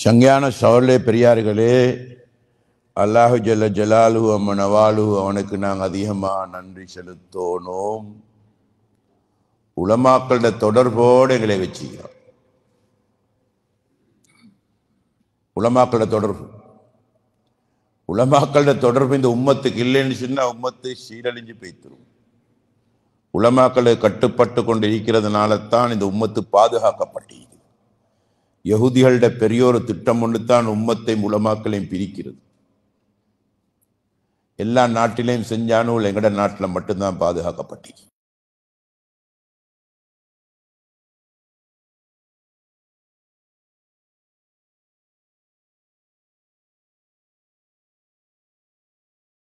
சங்கையான சோழலே பெரியார்களே, அல்லாஹு ஜல்ல ஜலாலு அம்மனவாலு அவனுக்கு நாங்கள் அதிகமாக நன்றி செலுத்தோனோம். உலமாக்களோட தொடர்போடு எங்களை வச்சுக்கிறோம். உலமாக்களோட தொடர்பு இந்த உம்மத்துக்கு இல்லைன்னு சொன்னா உம்மத்து சீரழிஞ்சு போய்த்திரும். உலமாக்களை கட்டுப்பட்டு கொண்டு இருக்கிறதுனால தான் இந்த உம்மத்து பாதுகாக்கப்பட்டது. யகுதிகளோட பெரியோரு திட்டம் ஒன்று தான் உம்மத்தை உலமாக்களையும் பிரிக்கிறது. எல்லா நாட்டிலையும் செஞ்சானும் எங்கட நாட்டில் மட்டும்தான் பாதுகாக்கப்பட்டது.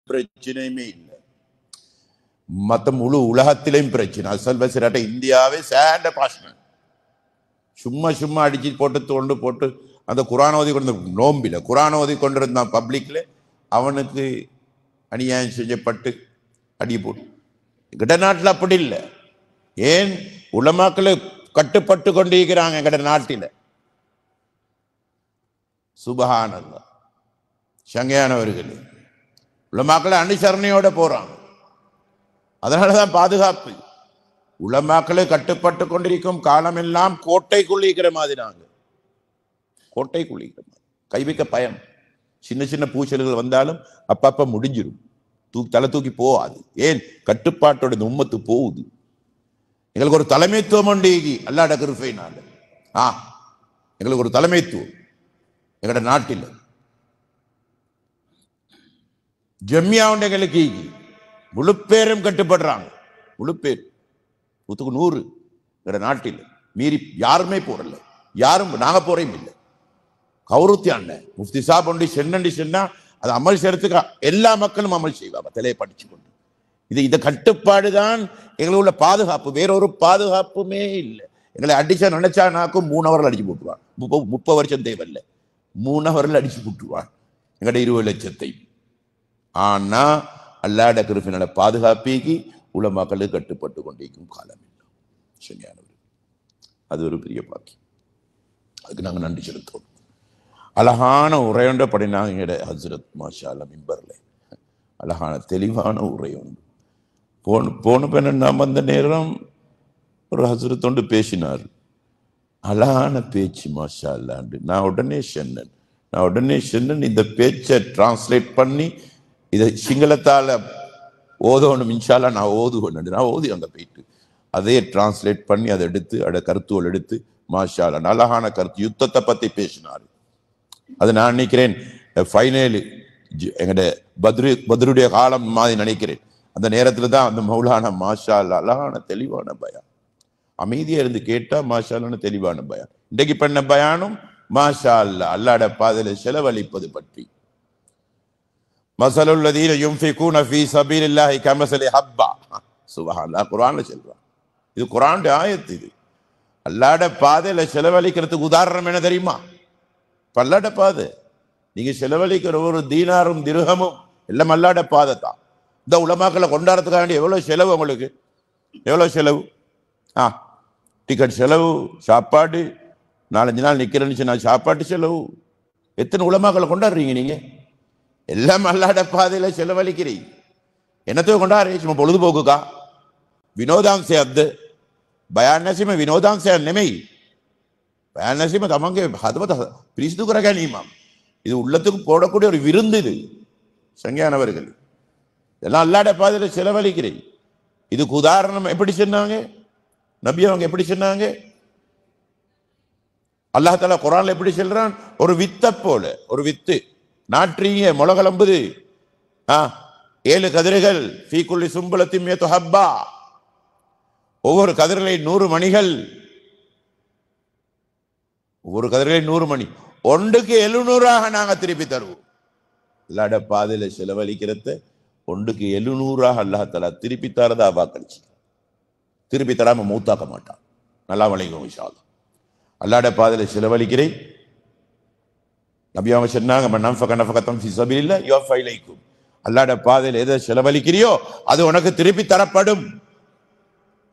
பிரச்சனையுமே இல்லை. மற்ற முழு உலகத்திலையும் பிரச்சனை. அசல் பசிராட்ட இந்தியாவே சேண்ட பாஷன் சும்மா சும்மா அடிச்சு போட்டு அந்த குரான் ஓதி கொண்டு நோம்பில குரான் ஓதி கொண்டிருந்தான் பப்ளிக்ல, அவனுக்கு அநியாயம் செய்யப்பட்டு அடி போட்டு. எங்கட நாட்டில் அப்படி இல்லை. ஏன் உலமாக்களை கட்டுப்பட்டு கொண்டிருக்கிறாங்க எங்கட நாட்டில். சுபஹானல்லாஹ். சங்கையானவர்களே, உலமாக்களை அனுசரணையோட போறாங்க. அதனாலதான் பாதுகாப்பு. உலமாக்களை கட்டுப்பட்டு கொண்டிருக்கும் காலமெல்லாம் கோட்டைக்குள் இருக்கிற மாதிரி நாங்கள் கோட்டைக்குள் இருக்கிற மாதிரி கை வைக்க பயம். சின்ன சின்ன பூச்சல்கள் வந்தாலும் அப்பப்ப முடிஞ்சிடும். தலை தூக்கி போகாது. ஏன்? கட்டுப்பாட்டோட உம்மத்து போகுது. எங்களுக்கு ஒரு தலைமைத்துவம் உண்டு. அல்லாஹ்வுடைய கிருபையினால எங்களுக்கு ஒரு தலைமைத்துவம் எங்களோட நாட்டில். ஜம்மியா உண்டு எங்களுக்கு. முழு பேரும் கட்டுப்படுறாங்க. முழு பேர் 100 எங்களோட நாட்டில் மீறி யாருமே போறல. யாரும் நாங்க போறையும் இல்லை. கௌரத்தியான முஃப்தி சாப் ஒண்டி சென்னண்டி சொன்னா அது அமல் செய்யறதுக்கு எல்லா மக்களும் அமல் செய்வாங்க. தலையை படிச்சு கொண்டு இந்த கட்டுப்பாடு தான் எங்களுக்கு உள்ள பாதுகாப்பு. வேறொரு பாதுகாப்புமே இல்லை. எங்களை அடிச்சா நினைச்சானாக்கும் 3 ஹவரில் அடிச்சு போட்டுருவான். 30 வருஷம் தேவையில்லை, 3 ஹவரில் அடிச்சு போட்டுருவான் எங்கட 20 லட்சத்தை. ஆனா அல்லாஹ்வுடைய கிருபையினால பாதுகாப்பிக்கு உலமாக்களுக்கு கட்டுப்பட்டு கொண்டிருக்கும் காலம் இல்லை. சரியானவர். அது ஒரு பெரிய பாக்கியம். அதுக்கு நாங்கள் நன்றி செலுத்தோம். அழகான உரையொன்ற படினாங்க எங்கட ஹஸ்ரத் மாஷா அல்லாஹ் மிம்பர்ல. அழகான தெளிவான உரை உண்டு. போன பெண்ண நாம் அந்த நேரம் ஒரு ஹஸ்ரத் ஒன்று பேசினார். அழகான பேச்சு மாஷா அல்லாண்டு. நான் உடனே சொன்னேன் இந்த பேச்சை டிரான்ஸ்லேட் பண்ணி இதை சிங்களத்தால ஓதணும் இன்ஷால்லா. நான் ஓதி அங்கே போயிட்டு அதே டிரான்ஸ்லேட் பண்ணி அதை எடுத்து கருத்துவல் எடுத்து மாஷா அல்லாஹ் அழகான கருத்து யுத்தத்தை பத்தி பேசினார். அது நான் நினைக்கிறேன் ஃபைனல் எங்கட பத்ருடைய காலம் மாதிரி நினைக்கிறேன். அந்த நேரத்தில் தான் அந்த மௌலானா மாஷா அல்லாஹ் அழகான தெளிவான பயான். அமைதியா இருந்து கேட்டா மாஷா அல்லாஹ் தெளிவான பயான். இன்றைக்கு பண்ண பயானும் மாஷா அல்லாஹ் அல்லாஹ்வுடைய பாதையில செலவழிப்பது பற்றி. மஸலுல்லதீன யுன்ஃபிகூன ஃபீ ஸபீலில்லாஹி கமஸலி ஹப்பா. சுப்ஹானல்லாஹ். குர்ஆன்ல சொல்றான். இது குர்ஆனுடைய ஆயத்து. இது அல்லாஹ்வுடைய பாதையில செலவழிக்கிறதுக்கு உதாரணம் என்ன தெரியுமா? அல்லாஹ்வுடைய பாதை. நீங்க செலவழிக்கிற ஒரு தீனாரும் திர்ஹமும் எல்லாம் அல்லாஹ்வுடைய பாதை தான். இந்த உலமாக்களை கொண்டாடுறதுக்காண்டி எவ்வளவு செலவு உங்களுக்கு? எவ்வளவு செலவு? டிக்கெட் செலவு, சாப்பாடு, 4-5 நாள் நிக்கிறேன்னு சொன்னா சாப்பாட்டு செலவு. எத்தனை உலமாக்களை கொண்டாடுறீங்க நீங்க? எல்லாம் அல்லாஹ்வுடைய பாதையில செலவழிக்கிறீங்க. என்னத்தையும் கொண்டாடுறீங்க? சும்மா பொழுதுபோக்குக்கா? විනෝදාංශයක්ද? බයන් නැසීම විනෝදාංශයක් නෙමෙයි. බයන් නැසීම තමන්ගේ හදවත පිරිසිදු කර ගැනීමක්. இது உள்ளத்துக்கு போடக்கூடிய ஒரு விருந்து. இது சங்கையானவர்கள் இதெல்லாம் அல்லாஹ்வுடைய பாதையில செலவழிக்கிறீங்க. இதுக்கு உதாரணம் எப்படி சொன்னாங்க நபி அவங்க? எப்படி சொன்னாங்க? அல்லாஹ் தஆலா குர்ஆன்ல எப்படி சொல்றான்? ஒரு வித்தை போல. ஒரு வித்து நாற்றீங்க, முளகலம்புது. 7 கதிர்கள். ஃபீ குல்லி சும்பலத்தின் மியத்து ஹப்பா. ஒவ்வொரு கதிரிலே 100 மணிகள். ஒவ்வொரு கதிரிலே 100 மணி. ஒன்றுக்கு 700 நாங்க திருப்பி தருவோம். அல்லாஹ்வுடைய பாதையில செலவழிக்கிறத ஒன்றுக்கு 700 அல்லாஹ் தஆலா திருப்பி தரதா வாக்களிச்சு. திருப்பி தராம மூத்தாக்க மாட்டான். நல்லா வழங்கும் இன்ஷா அல்லாஹ். அல்லாஹ்வுடைய பாதையில செலவழிக்கிறேன். நபி அவங்க சொன்னாங்க, மன்ஃபக நஃபகத்தம் ஃபீ ஸபீலில்லாஹ் யுஃபா இலைக்கும். அல்லாஹ்வுடைய பாதையில எதை செலவழிக்கிறியோ அது உனக்கு திருப்பி தரப்படும்.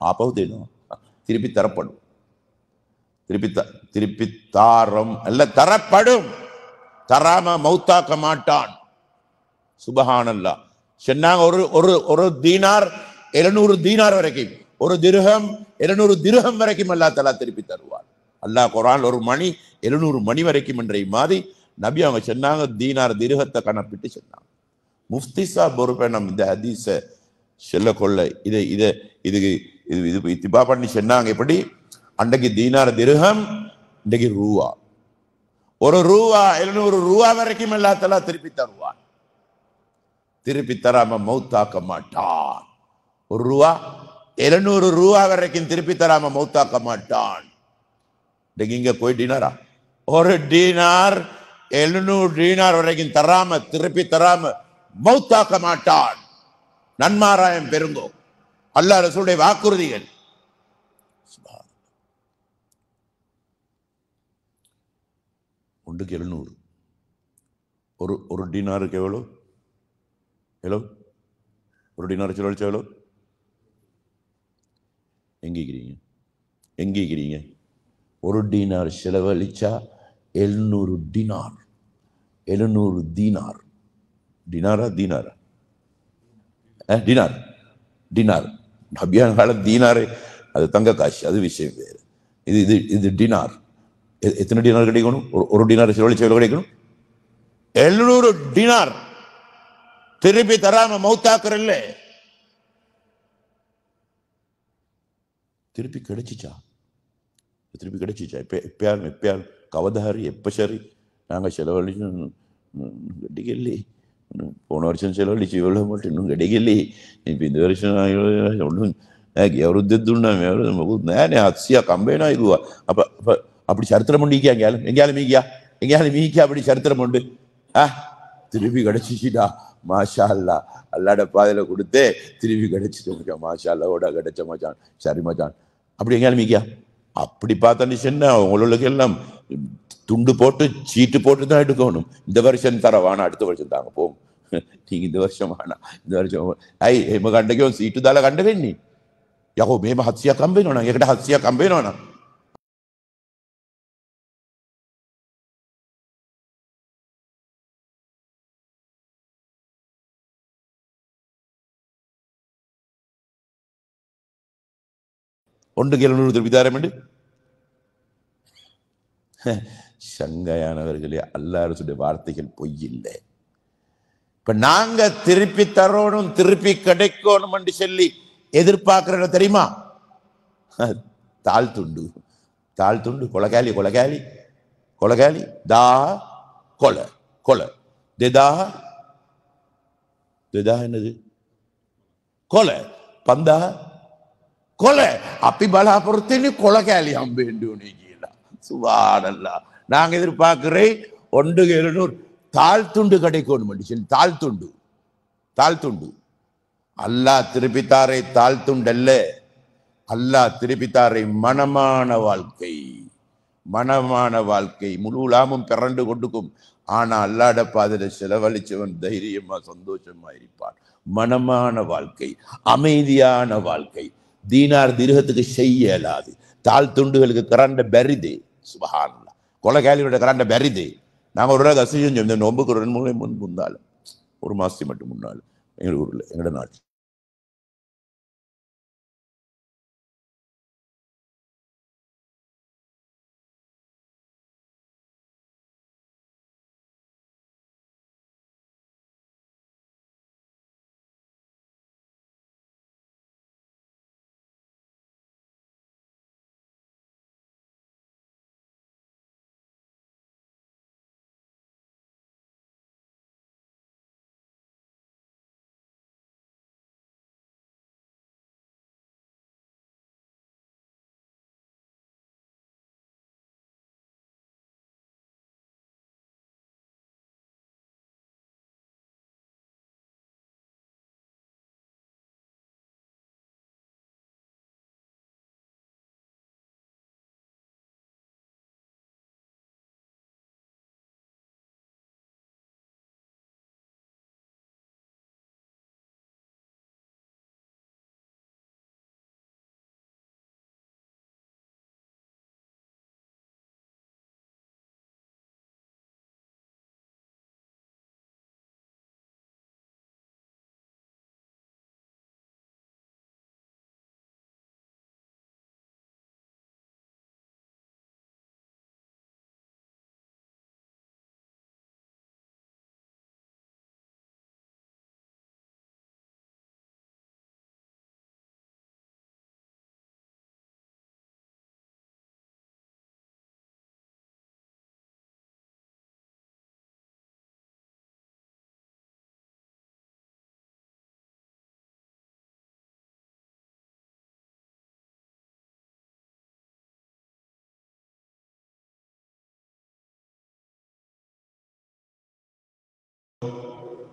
ஆப்பவு தேனும். திருப்பி தரப்படும். திருப்பி தாரம் அல்ல, தரப்படும். தராம மௌத்தாக்க மாட்டான். சுபஹானல்லாஹ். சொன்னாங்க ஒரு ஒரு ஒரு தீனார் 700 தீனார் வரைக்கும், ஒரு திர்ஹம் 700 திர்ஹம் வரைக்கும் அல்லாஹ் தஆலா திருப்பி தருவார். அல்லாஹ் குர்ஆன் ஒரு மணி 700 மணி வரைக்கும் என்ற மாதிரி நபி அவங்க சொன்னாங்க. தீனார் திர்ஹத்தை கணப்பிட்டு சொன்னாங்க. முஃப்தி சாப் பொறுப்பை நம்ம இந்த ஹதீஸ சொல்ல கொள்ள இதை இதை இதுக்கு இது இது இத்திபா பண்ணி சொன்னாங்க. எப்படி அன்றைக்கு தீனார் திர்ஹம், இன்றைக்கு ரூவா. ஒரு ரூவா 700 ரூவா வரைக்கும் அல்லாஹ் தஆலா திருப்பி தருவான். திருப்பி தராம மௌத்தாக்க மாட்டான். ஒரு ரூவா 700 ரூவா வரைக்கும் திருப்பி தராம மௌத்தாக்க மாட்டான். இங்க போய் டினாரா, ஒரு டினார் 700 டினார் வரைக்கும் தராம திருப்பி தராம மௌத்தாக்க மாட்டான். நன்மாராயம் பெருங்கோ. அல்லாஹ் ரசூலுடைய வாக்குறுதிகள். ஒன்றுக்கு 700. ஒரு டினாருக்கு எவ்வளோ? எவ்வளோ? ஒரு டினார் செலவழிச்சா எவ்வளோ? எங்கிக்கிறீங்க? ஒரு டினார் செலவழிச்சா 700 டினார். 700 தீனார். டினாரா தீனாரா? டினார். டினார் நபியான கால தீனாரு அது தங்க காசு, அது விஷயம் வேறு. இது இது இது டினார். எத்தனை டினார் கிடைக்கணும்? ஒரு டினார் செலவழிச்சா எவ்வளோ கிடைக்கணும்? 700 டினார் திருப்பி தராம மௌத்தாக்குறல்ல. திருப்பி கிடைச்சிச்சா? எப்பயாரும் கவதாரி எப்ப சரி நாங்கள் செலவழிச்சு கிடைக்கலே. போன வருஷம் செலவழிச்சு எவ்வளோ மட்டும் இன்னும் கிடைக்கலே. இப்போ இந்த வருஷம் ஒன்றும் ஹத்சியா கம்பேனா இதுவா? அப்படி சரித்திரம் உண்டு எங்கேயாலும் மீக்கியா அப்படி சரித்திரம் உண்டு. திருப்பி கிடைச்சிச்சுடா, மாஷா அல்லா. அல்லாட பாதையில கொடுத்தே திருப்பி கிடைச்சிட்டு மச்சான், மாஷா அல்லா. ஓடா கிடைச்ச மச்சான், சரி மச்சான். அப்படி எங்கேயாலும் மீக்கியா? அப்படி பார்த்தா சொன்னா உங்களுக்கு எல்லாம் துண்டு போட்டு சீட்டு போட்டு தான் எடுக்கணும். இந்த வருஷம் தர வானா, அடுத்த வருஷம் தாங்க போகும். நீங்க இந்த வருஷம் வானா, இந்த வருஷம் එම ගණ්ඩ කිව්වොත් සීටු දාලා ගන්න වෙන්නේ. යකෝ මේම 700ක් හම්බ වෙනවනම් ඒකට 700ක් හම්බ වෙනවනම් ஒன்றுக்கு 700 திருப்பி தரேன். சங்கையானவர்களே, அல்லாஹ்வுடைய வார்த்தைகள் பொய் இல்லை. இப்ப நாங்க திருப்பி தரணும், திருப்பி கிடைக்கணும் என்று சொல்லி எதிர்பார்க்கிற தெரியுமா? தாழ்த்துண்டு கொலகாலி தா கொல දෙදා என்னது? கொலை 5000 கொலை. அப்படி பலாபுரத்தின்னு கொலகாலி அம்பேண்டுனே கீழா. சுப்ஹானல்லாஹ். நாங்க எதிர்பார்க்கிறேன் 1-700 தாழ்த்துண்டு கிடைக்கணும் என்று சொல்லி. தாழ்த்துண்டு அல்லாஹ் திருப்பித்தாரை தாழ்த்துண்டல்ல. அல்லாஹ் திருப்பித்தாரை மனமான வாழ்க்கை முழு லாமும் பிறண்டு கொடுக்கும். ஆனா அல்லாட பாதையில செலவழிச்சவன் தைரியமா சந்தோஷமா இருப்பான். மனமான வாழ்க்கை, அமைதியான வாழ்க்கை. தீனார் திர்ஹத்துக்கு செய்ய இயலாது. தாழ்த்துண்டுகளுக்கு கரண்ட பெரிது. சுப்ஹானல்லாஹ். கொலகாலியோட கரண்ட பெரிது. நாங்க ஒரு நாள் அசி செஞ்சோம். இந்த நோம்புக்கு 2-3 முன்னால, ஒரு மாசத்துக்கு மட்டும் முன்னால எங்க ஊர்ல, எங்கட நாட்டு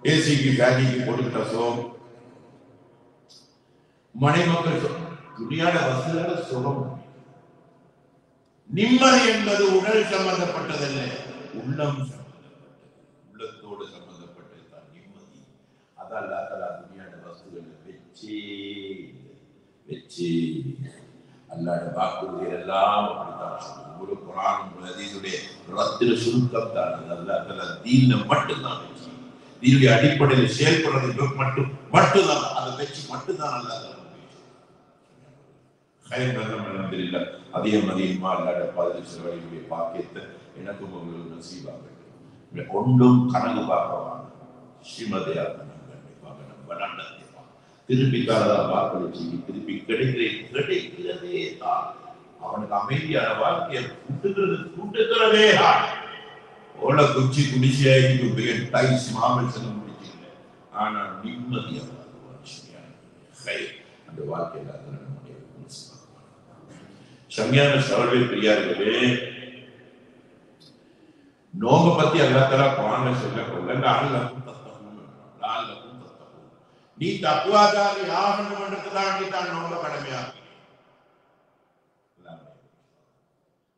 ஏசிக்கு பேக்கிக்கு போட்டுக்கிட்ட சுகம், மனைமக்கள் துணியான வசதியான சுகம். நிம்மதி என்பது உடல் சம்பந்தப்பட்டதல்ல, உள்ளம் உள்ளத்தோடு சம்பந்தப்பட்டது தான் நிம்மதி. அதான் அல்லாஹ் துணியான வஸ்துகளை வச்சு அல்லாஹ் வாக்குறுதிகள் எல்லாம் அப்படித்தான் சொல்லுது. முழு குர்ஆன் ஹதீஸுடைய ரத்தின சுருக்கம் தான் அல்லாஹ் தீன மட்டும்தான் வச்சு, தீனுடைய அடிப்படையில் செயல்படுறது மட்டும்தான் அதை வச்சு மட்டும்தான் அல்லாஹ் அதிகம் அதிகமா அல்லாட பாதிரி செலவழிக்கூடிய பாக்கியத்தை எனக்கும் உங்களுக்கு நசீபாக ஒன்றும் கணக்கு பார்க்கவான் ஸ்ரீமதியாக திருப்பி காலதா வாக்களிச்சு திருப்பி கிடைக்கிறதே தான் அவனுக்கு அமைதியான வாழ்க்கையை கூட்டுக்கிறதே ஓல குச்சி குடிச்சியாயிருக்கு பெரிய டைஸ் மாமல் செல்ல முடிச்சில்லை. ஆனா நிம்மதியாக அந்த வாழ்க்கையில் சங்கையான சவர்வே பெரியார்களே, நோம்ப பத்தி அல்லாஹ் தஆலா குர்ஆன்ல சொல்லல, நீ தக்வாதாரி ஆகணும் என்றதுக்காக தான் நோம்ப கடமையாக்கி,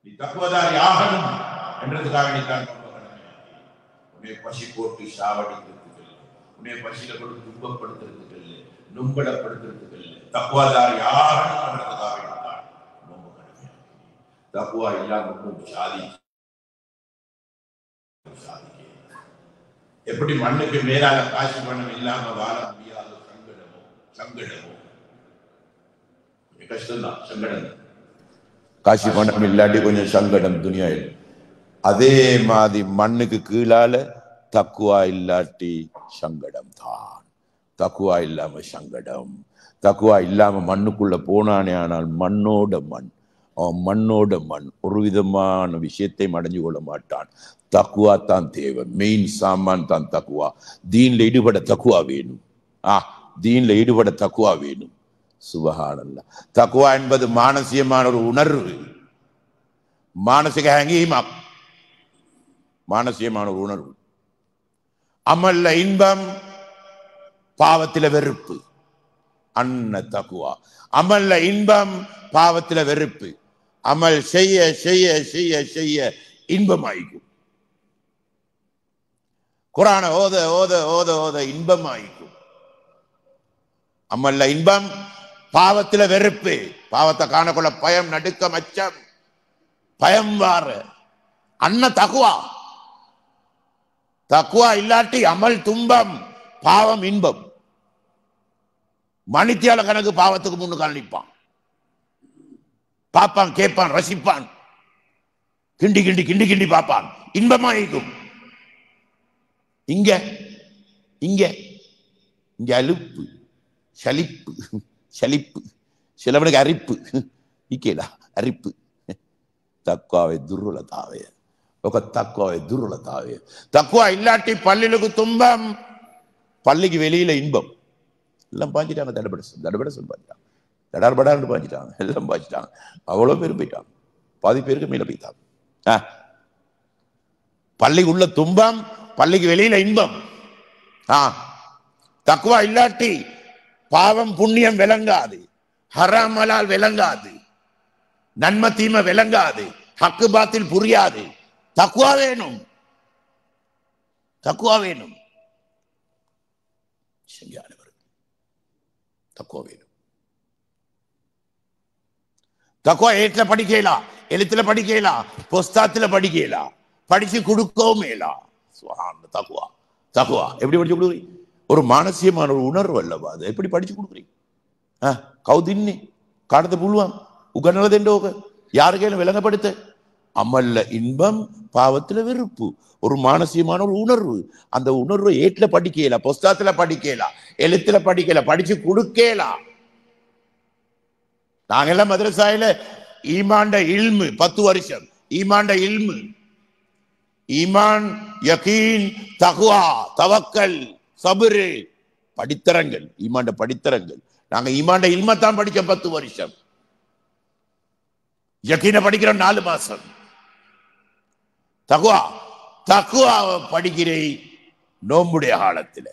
நீ தக்வாதாரி ஆகணும் என்றதுக்காக தான் நோம்ப கடமையாக்கி. உன்னை பசி போட்டு சாவடிக்கிறதுக்கு இல்லை, உன்னை பசியில போட்டு துன்பப்படுத்துறதுக்கு இல்லை, நும்பலப்படுத்துறதுக்கு இல்லை, தக்வாதாரி ஆகணும் என்றதுக்காக தக்குவா இல்லாம சாதி எப்படி மண்ணுக்கு மேலால காசு பணம் இல்லாம வாழ முடியாத சங்கடமோ கஷ்டம்தான். சங்கடம் காசு பணம் இல்லாட்டி கொஞ்சம் சங்கடம் துனியாவில். அதே மாதிரி மண்ணுக்கு கீழால தக்குவா இல்லாட்டி சங்கடம் தான். தக்குவா இல்லாம சங்கடம். தக்குவா இல்லாம மண்ணுக்குள்ள போனானே ஆனால் மண்ணோட மண், மண்ணோட மண், ஒரு விதமான விஷயத்தை அடைஞ்சு கொள்ள மாட்டான். தக்குவா தான் தேவை, மெயின் சாமான் தான் தக்குவா. தீன்ல ஈடுபட தக்குவா வேணும். தீன்ல ஈடுபட தக்குவா வேணும். சுபஹானல்லாஹ். தக்குவா என்பது மானசீகமான ஒரு உணர்வு, மானசிக ஹங்கீமா, மானசீகமான ஒரு உணர்வு. அமல்ல இன்பம், பாவத்தில வெறுப்பு, அன்ன தக்குவா. அமல்ல இன்பம், பாவத்தில வெறுப்பு. அமல் செய்ய செய்ய செய்ய செய்ய இன்பமாயிக்கும். குர்ஆன ஓத ஓத ஓத ஓத இன்பமாயிக்கும். அமல்ல இன்பம், பாவத்தில வெறுப்பு. பாவத்தை காணக்கொள்ள பயம், நடுக்கம், அச்சம், பயம் வார அன்ன தக்குவா. தக்குவா இல்லாட்டி அமல் துன்பம், பாவம் இன்பம். மணித்தியால கணக்கு பாவத்துக்கு முன்னுக்கு நிற்பான், பாப்பான், கேட்பான், ரசிப்பான், கிண்டி கிண்டி கிண்டி கிண்டி பார்ப்பான், இன்பமாயிக்கும். இங்க இங்க இங்க அலுப்பு, சலிப்பு, சலிப்பு, சிலவனுக்கு அரிப்பு, இக்கேலா அரிப்பு. தக்குவாவை துர்வலதாவே, ఒక தக்குவாவை துர்வலதாவே. தக்குவா இல்லாட்டி பள்ளிக்கு துன்பம், பள்ளிக்கு வெளியில இன்பம். எல்லாம் பாஞ்சிட்டாங்க, தடபட சொல்லிட்டாங்க, தடார்படான்னு பாஞ்சிட்டாங்க, எல்லாம் பாஞ்சிட்டாங்க. அவ்வளவு பேர் போயிட்டாங்க, பாதி பேருக்கு மேல போயிட்டாங்க. பள்ளிக்கு உள்ள துன்பம், பள்ளிக்கு வெளியில இன்பம். தக்குவா இல்லாட்டி பாவம் புண்ணியம் விளங்காது, ஹராம் ஹலால் விளங்காது, நன்மை தீமை விளங்காது, ஹக்கு பாத்தில் புரியாது. தக்குவா வேணும், தக்குவா வேணும். தக்குவா வேணும். தக்குவா ஏற்ற படிக்கலாம், எழுத்துல படிக்கலாம், புஸ்தகத்துல படிக்கலாம், படிச்சு கொடுக்கவும் மேலா. தக்குவா தக்குவா எப்படி படிச்சு கொடுக்குறீங்க? ஒரு மானசீகமான ஒரு உணர்வு அல்லவா, அது எப்படி படிச்சு கொடுக்குறீங்க? கௌதின்னி காடத்தை புழுவான் உகர்ந்தோ யாருக்கையிலும் விளங்கப்படுத்த. அமல்ல இன்பம், பாவத்துல வெறுப்பு, ஒரு மானசீகமான ஒரு உணர்வு. அந்த உணர்வை ஏட்ல படிக்கலாம், புஸ்தகத்துல படிக்கலாம், எழுத்துல படிக்கலாம், படிச்சு கொடுக்கலாம். நாங்கெல்லாம் மதரசாயில ஈமாண்ட இல்மு 10 வருஷம், ஈமாண்ட இல்மு, ஈமான், யகீன், தக்வா, தவக்கல், சபுரு படித்தரங்கள், ஈமாண்ட படித்தரங்கள். நாங்க ஈமாண்ட இல்மத்தான் படிச்சோம் 10 வருஷம், யகீன படிக்கிறோம் 4 மாசம். தக்வா தக்வா படிக்கிறேன் நோம்புடைய காலத்தில்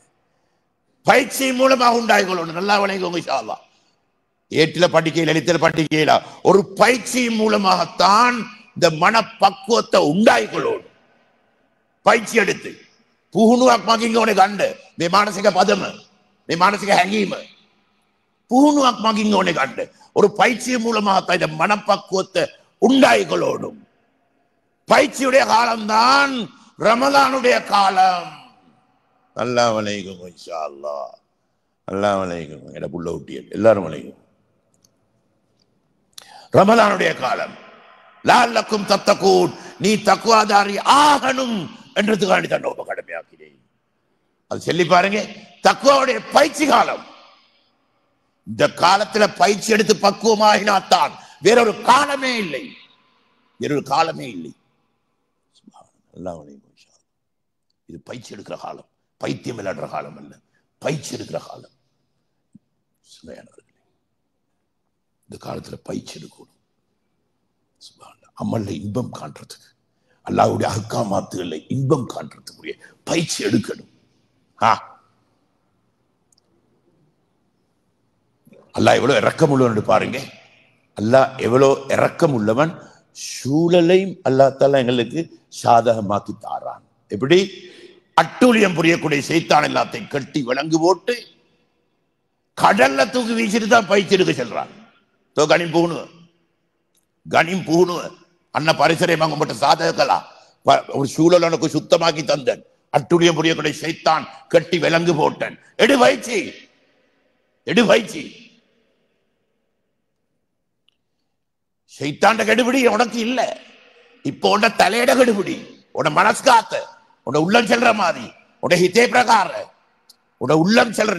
பயிற்சி மூலமாக உண்டாகிக்கொள்ளணும். நல்லா விளங்குங்க இன்ஷா அல்லாஹ். ஏட்டில பட்டிக்கையில் எழுத்தில பட்டிக்கையில ஒரு பயிற்சி மூலமாகத்தான் இந்த மனப்பக்குவத்தை உண்டாகிக்கொள்ளணும். පයිච්චි எடுத்து පුහුණුවක් මගින් ඕනේ ගන්න. මේ මානසික පදම, මේ මානසික හැඟීම පුහුණුවක් මගින් ඕනේ ගන්න. ஒரு பயிற்சி மூலமாக இந்த மனப்பக்குவத்தை உண்டாகிக்கொள்ளணும். பயிற்சியுடைய காலம்தான் ரமலானுடைய காலம். அல்லாஹ் வலைக்கும் இன்ஷா அல்லாஹ். அல்லாஹ் வலைக்கும் எட புள்ள ஊட்டியல் எல்லாரும் வலைக்கும். ரமலானுடைய காலம். லஅல்லக்கும் தத்தகூன், நீ தக்வாதாரி ஆகணும் என்றதுக்காண்டி தான் நோன்பு கடமையாக்கிறேன். அது சொல்லி பாருங்க. தக்வாவுடைய பயிற்சி காலம். இந்த காலத்துல பயிற்சி எடுத்து பக்குவமாகினாத்தான் வேறொரு காலமே இல்லை. வேறொரு காலமே இல்லை. இது பயிற்சி எடுக்கிற காலம், பைத்தியம் விளையாடுற காலம் அல்ல, பயிற்சி எடுக்கிற காலம். இந்த காலத்துல பயிற்சி எடுக்கணும். அமல்ல இன்பம் காண்றதுக்கு, அல்லாஹ்வுடைய அஹ்காமாத்துகள்ல இன்பம் காண்றதுக்குரிய பயிற்சி எடுக்கணும். அல்லாஹ் எவ்வளவு இரக்கம் உள்ளவன் பாருங்க. அல்லாஹ் எவ்வளவு இரக்கம் உள்ளவன். சூழலையும் அல்லாஹ் தஆலா எங்களுக்கு சாதகமாக்கி தாரான். எப்படி? அட்டூழியம் புரியக்கூடிய சைத்தான் எல்லாத்தையும் கட்டி விலங்கு போட்டு கடல்ல தூக்கி வீசிட்டு தான் பயிற்சி எடுக்க சொல்றான். கனிம் பூணுவ கனிம் பூணுவ அண்ண பரிசரை வாங்கப்பட்ட சாதகங்களா ஒரு சூழல் உனக்கு சுத்தமாக்கி தந்தன். அட்டூழியம் புரியக்கூடிய சைத்தான் கட்டி விலங்கு போட்டன். எடு பயிற்சி, எடு பயிற்சி. சைத்தாண்ட கெடுபிடி உனக்கு இல்ல. இப்போ உன்ன தலையிட கெடுபிடி, உன்ன மனசு காத்த, உன்ன உள்ளம் செல்ற மாதிரி, உன்ன ஹிதே பிரகார, உன்ன உள்ளம் செல்ற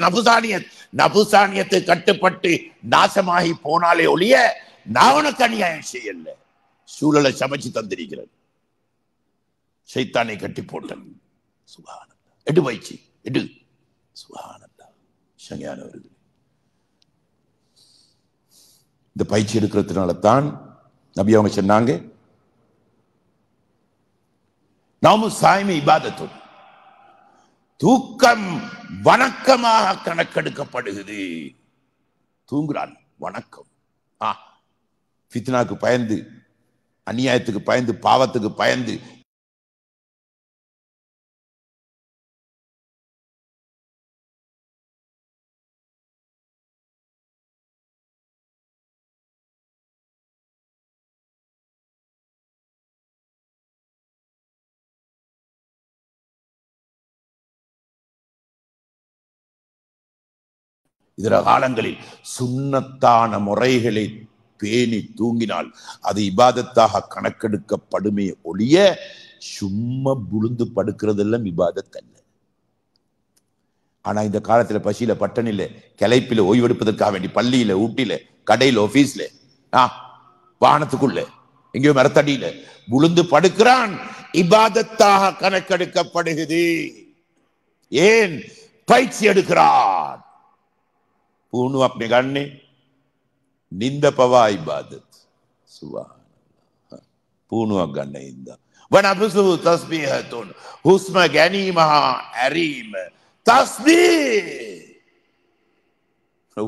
நபுசானியத்தை கட்டுப்பட்டு நாசமாகி போனாலே ஒழிய நான் உனக்கு அநியாயம் செய்யல. சூழலை சமைச்சு தந்திருக்கிறது. சைத்தானை கட்டி போட்டன். சுப்ஹானல்லாஹ். எடு பயிற்சி, எடு. சுப்ஹானல்லாஹ். சங்கையானவர்கள், இந்த பயிற்சி எடுக்கிறதுனால தான் நபி அவங்க சொன்னாங்க, நாமு சாய்மை இபாதத்து, தூக்கம் வணக்கமாக கணக்கெடுக்கப்படுகிறது. தூங்குறான் வணக்கம். ஃபித்னாக்கு பயந்து, அநியாயத்துக்கு பயந்து, பாவத்துக்கு பயந்து இதர காலங்களில் சுன்னத்தான முறைகளை பேணி தூங்கினால் அது இபாதத்தாக கணக்கெடுக்கப்படுமே ஒழிய சும்மா புழுந்து படுக்கிறதெல்லாம் இபாதத் அல்ல. ஆனா இந்த காலத்துல பசியில, பட்டணில, கிளைப்பில, ஓய்வெடுப்பதற்காக வேண்டி பள்ளியில, ஊட்டில, கடையில, ஆபீஸ்ல, வாகனத்துக்குள்ள, எங்கேயோ மரத்தடியில புழுந்து படுக்கிறான். இபாதத்தாக கணக்கெடுக்கப்படுகிறது. ஏன்? பயிற்சி எடுக்கிறான். पूर्णु अपने गणने निंद पवा इबादत. सुभान पूर्णु गणने इंदा वनफसु तस्बीहतुन हुस्म गनीमहा अरीम तस्बीह.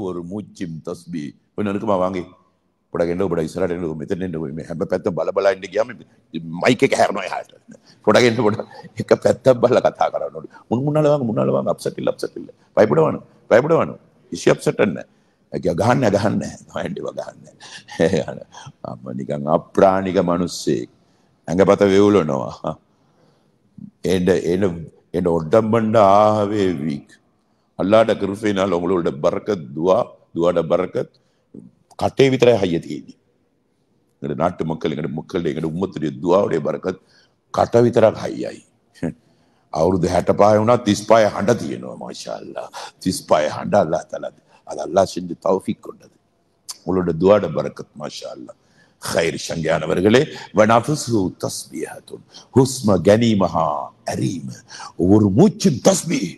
ஒரு மூச்சும் தஸ்பீ ஒன்னு இருக்குமா? வாங்கி පොඩක් එන්න පොඩක් ඉස්සරහට එන්න මෙතන එන්න මේ හැම පැත්තම බල බල ඉන්න ගියාම මයික් එක හැරනවා එහාට. පොඩක් එන්න පොඩක් එක පැත්තක් බලලා කතා කරන්න ඕනේ. මුන්නාල வாங்க අප්සෙට් இல்ல பயப்படவானு ඉෂි අප්සෙට් නැහැ. ගහන්න අම්ම නිකන් අප්‍රාණික මිනිස්සෙක් ඇඟපත වෙවුලනවා. එන්න ஒட்டம்பண்ட ஆகவே வீக். அல்லாஹ்ட கிருபையினால் உங்களோட பரக்கத், துவாட பரக்கத் கட்டே விතරයි හයිය තියෙන්නේ. எங்க நாட்டு மக்கள், எங்க உம்மத்துடைய துவாவுடைய பரக்கத் කට විතරක් හයියයි. අවුරුදු 65 වුණා 35 හඬ තියෙනවා. මාෂා අල්ලාහ් 35 හඬ අල්ලාහ් තஆலா அது அல்லாஹ் செஞ்ச தௌஃபீக் கொண்டது. உங்களோட துஆட பரக்கத் மாஷா அல்லாஹ். خير சங்கையானவர்களே, வனஃபசு தஸ்பீஹத்துன் ஹுஸ்ம கனீமஹா அரீம். ஒரு மூச்சு தஸ்பீஹ்.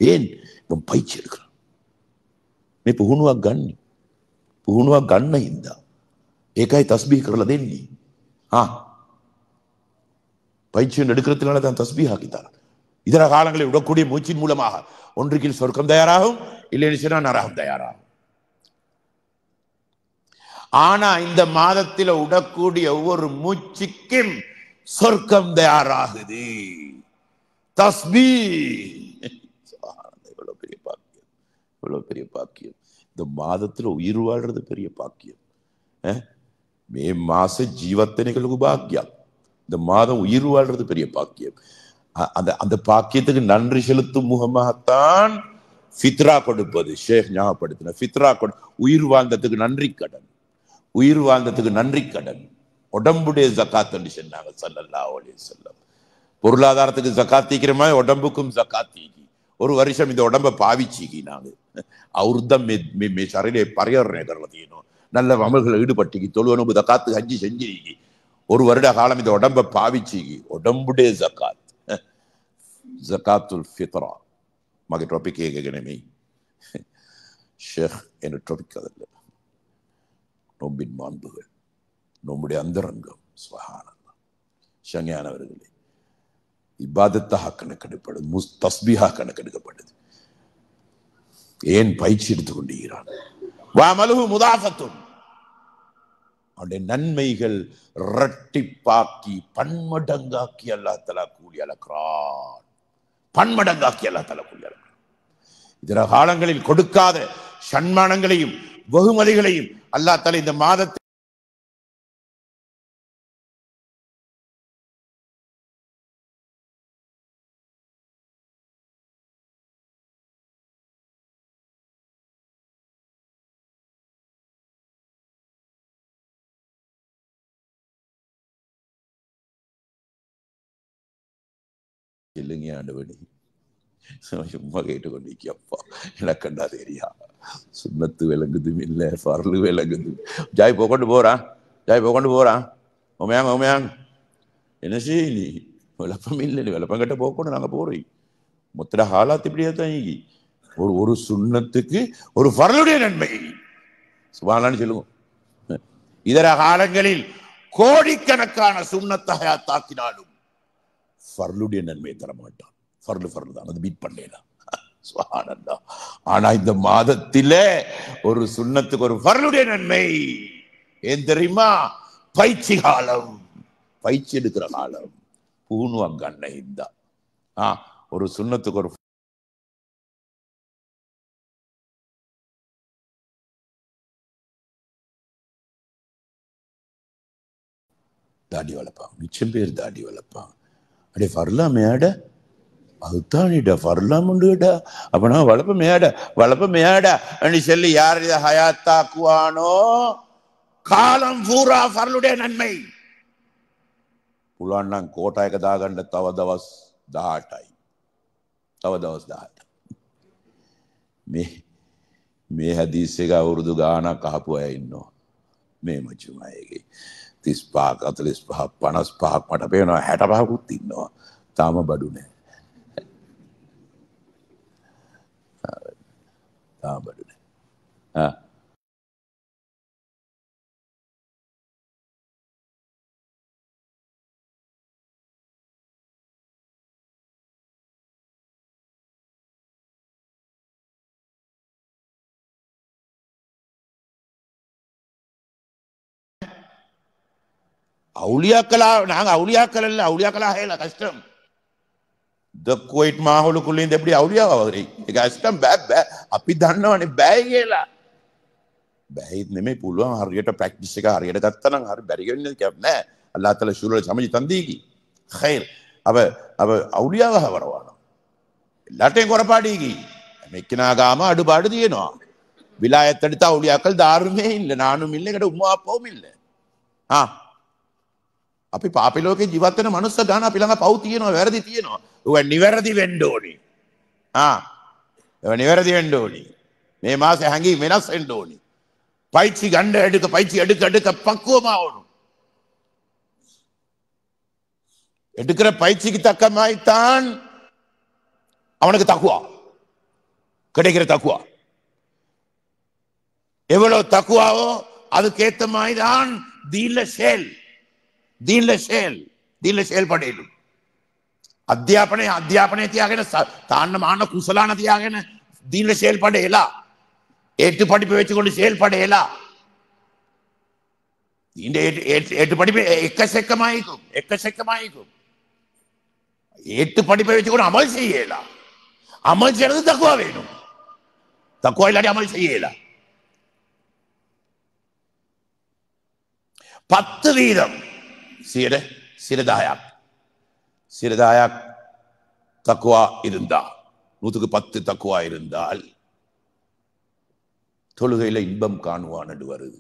ஏன்? நம்ம பயிற்சி எடுக்கிறோம். මේ පුහුණුවක් ගන්න හින්දා ඒකයි தஸ்பீஹ் කරලා දෙන්නේ. பயிற்சி எடுக்கிறதுனால தான் தஸ்பீஹ் ஆக்கித்தார். இதர காலங்களில் விடக்கூடிய மூச்சின் மூலமாக ஒன்றுக்கு சொர்க்கம் தயாராகும், இல்லைன்னு சொன்னா நரகம் தயாராகும். ஆனா இந்த மாதத்தில் விடக்கூடிய ஒவ்வொரு மூச்சுக்கும் சொர்க்கம் தயாராகுது. தஸ்பீஹ், எவ்வளவு பெரிய பாக்கியம், எவ்வளவு பெரிய பாக்கியம். இந்த மாதத்துல உயிர் வாழ்றது பெரிய பாக்கியம். மே மாச ஜீவத்தனைகளுக்கு பாக்கியம், இந்த மாதம் உயிர் வாழ்றது பெரிய பாக்கியம். அந்த பாக்கியத்துக்கு நன்றி செலுத்தும் முகமாகத்தான் ஃபித்ரா கொடுப்பது. ஷேக் ஞாபகப்படுத்தின ஃபித்ரா உயிர் வாழ்ந்ததுக்கு நன்றி கடன், உயிர் வாழ்ந்ததுக்கு நன்றி கடன். உடம்புடைய ஜக்காத் என்று சொன்னாங்க ஸல்லல்லாஹு அலைஹி வஸல்லம். பொருளாதாரத்துக்கு ஜக்காத் தீக்கிற மாதிரி உடம்புக்கும் ஜக்காத் தீக்கி ஒரு வருஷம் இந்த உடம்பை பாவிச்சிக்கி நாங்க அவர்தான் சரையிலே பரையறேன் கரலத்தீனும் நல்ல அமல்களை ஈடுபட்டிக்கி தொழுவனும் ஜக்காத்து ஹஜ்ஜி செஞ்சிருக்கி ஒரு வருட காலம் இந்த உடம்பை பாவிச்சிக்கி உடம்புடைய ஜக்காத் ஜக்காத்துல் ஃபித்ரா. மக டாபிக் ஏகனமே ஷேக் என்ற டாபிக் அதல்ல. நோம்பின் மாண்புகள், நோம்புடைய அந்தரங்கம். சுப்ஹானல்லாஹ். ஷங்யானவர்களே, இபாதத்தாக கணக்கெடுப்படுது, தஸ்பீஹா கணக்கெடுக்கப்படுது. ஏன் பயிற்சி எடுத்துக் கொண்டிருக்கிறான்? வஅமலுஹு முதாஃபத்துன், அவனுடைய நன்மைகள் இரட்டிப்பாக்கி பன்மடங்காக்கி அல்லாஹ் தஆலா கூலி அளக்கிறான். பன்மடங்காக்கி அல்லாஹ் தஆலா கூலி அளக்கிறான். இதர காலங்களில் கொடுக்காத சன்மானங்களையும் வெகுமதிகளையும் அல்லாஹ் தஆலா இந்த மாதத்தில் இல்லைங்க ஆண்டவனே, சும்மா கேட்டுக்கொண்டிருக்கி. அப்பா எனக்கு கண்டா தெரியா, சுண்ணத்து விளங்குதும் இல்லை, ஃபர்லு விளங்குது. ஜாய் போக்கொண்டு போறான், ஜாய் போக்கொண்டு போறான். உமையாங்க உமையாங்க என்ன செய்ய நீ விளப்பம் இல்லை, நீ விளப்பம் கட்ட போக்கொண்டு நாங்கள் போறோம். மொத்தட ஹாலாத் இப்படியே தான் ஒரு சுண்ணத்துக்கு ஒரு ஃபர்லுடைய நன்மை சுபானான்னு சொல்லுவோம். இதர காலங்களில் கோடிக்கணக்கான சுண்ணத்தை தாக்கினாலும் ஃபர்லுடைய நன்மை தர மாட்டான். ஃபர்லு தான், அது பீட் பண்ணலாம். சுப்ஹானல்லாஹ். ஆனா இந்த மாதத்திலே ஒரு சுண்ணத்துக்கு ஒரு ஃபர்லுடைய நன்மை. ஏன் தெரியுமா? பயிற்சி காலம், பயிற்சி எடுக்கிற காலம். பூணுவாங்க அண்ணன் இந்த ஒரு சுண்ணத்துக்கு ஒரு தாடி வளர்ப்பான். மிச்சம் பேர் தாடி வளர்ப்பான். அடே ஃபர்லா மேட அதுதானிடா ஃபர்லாம் உண்டுடா, அப்பனா வளப்ப மேடா என்று சொல்லி யார் இதை ஹயாத்தாக்குவானோ காலம் பூரா ஃபர்லுடைய நன்மை. පුළන්නම් කෝට එක දාගන්න තව දවස් 18යි. තව දවස් 18. මේ හදීස් එක අවුරුදු ගානක් අහපු අය ඉන්නවා. මේ මචුම අයගේ 35 45 55ක් මට පේනවා 65කුත් ඉන්නවා. තාම බඩු නැහැ. තාම බඩු නැහැ. அவுளியாக்களா? நாங்க அவுளியாக்கள் இல்ல, அவுளியாக்களா ஹேல கஷ்டம். දක්වයිට් මාහොලු කුලින් දෙපඩි අවුලියාවරේ ගස්ටම් බෑ අපි දන්නවනේ බෑ කියලා. බෑහිත් නෙමෙයි, පුළුවන් හරියට ප්‍රැක්ටිස් එක හරියට ගත්තා නම් හරි බැරි වෙන්නේ නෑ. අල්ලාහ් තාලා ශූරල සමජි තන්දීකි خير. அவ අවුලියාව හවරවනවා. ලටේ කොරපාඩීකි මෙක්කනා ගාම අඩුපාඩු තියෙනවා. විලායත් අඩිත අවුලියාකල් ධර්මයේ ඉන්න නානු මිල්ල එකට උම්මා අපෝ මිල්ල. අපි පාපි ලෝකේ ජීවත් වෙන මනුස්ස ගාන අපි ළඟ පව් තියෙනවා, වැරදි තියෙනවා. ඔය නිවැරදි වෙන්න ඕනි. ඔය නිවැරදි වෙන්න ඕනි. මේ මාසේ හැංගි වෙනස් වෙන්න ඕනි. பயிற்சி கண்ட எடுக்க பயிற்சி எடுக்க பக்குவமாகணும். எடுக்கிற பயிற்சிக்கு தக்கமாய்த்தான் அவனுக்கு தக்குவா கிடைக்கிற. தக்குவா எவ்வளவு தக்குவாவோ அதுக்கேத்த மாதிரிதான் தீன்ல செயல்படணும். අධ්‍යාපනය තියාගෙන තාන්නමාන කුසලාන තියාගෙන දීන செயல்படையலாம். எட்டு படிப்பு வச்சுக்கொண்டு செயல்படையலாம். இந்த எட்டு படிப்பு எக்கச்சக்கமாயிக்கும். எட்டு படிப்பை வச்சுக்கொண்டு அமல் செய்யலாம். அமல் செய்யறது தக்குவா வேணும். தக்குவா இல்லாட்டி அமல் செய்யலாம். 10% சிறுதாயாக் தக்குவா இருந்தா 100க்கு 10 தக்குவா இருந்தால் தொழுகையில இன்பம் காணுவான் என்று வருது.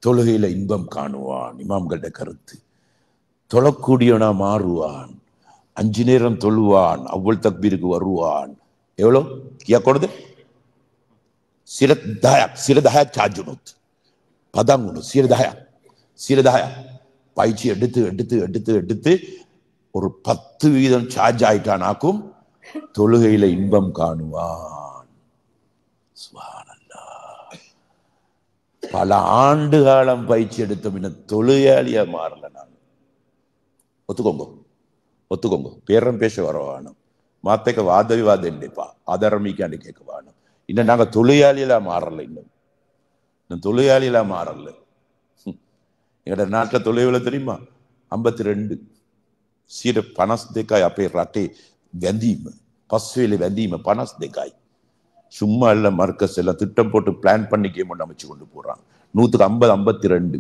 தொழுகையில இன்பம் காணுவான். இமாம்களோட கருத்து. தொழக்கூடியவனா மாறுவான். 5 நேரம் தொழுவான். அவ்வளவு தக்பீருக்கு வருவான். எவ்வளவு கொடுது சிறுதாயாக் சார்ஜுனுத் பதாங்குனு சிறுதாயா பயிற்சி எடுத்து ஒரு 10% சார்ஜ் ஆயிட்டானாக்கும் தொழுகையில இன்பம் காணுவான். பல ஆண்டு காலம் பயிற்சி எடுத்த பின்ன தொழுகையாளியா மாறல. நான் ஒத்துக்கோங்க பேரம் பேச வரவானும் மாத்தக்க வாத விவாதம் இல்லைப்பா ஆதாரமிக்காண்டு கேட்க வேணும். இன்னும் நாங்க தொழிலாளியில மாறல. இன்னும் தொழிலாளியில மாறல. எங்கட நாட்டில் தொலைவுல தெரியுமா 52 සියට 52යි අපේ රටේ වැඳීම පස්වෙලේ වැඳීම 52යි. சும்மா இல்ல மர்க்கஸ் எல்லாம் திட்டம் போட்டு பிளான் பண்ணி கேம் அமைச்சு கொண்டு போறாங்க. 100க்கு 50 52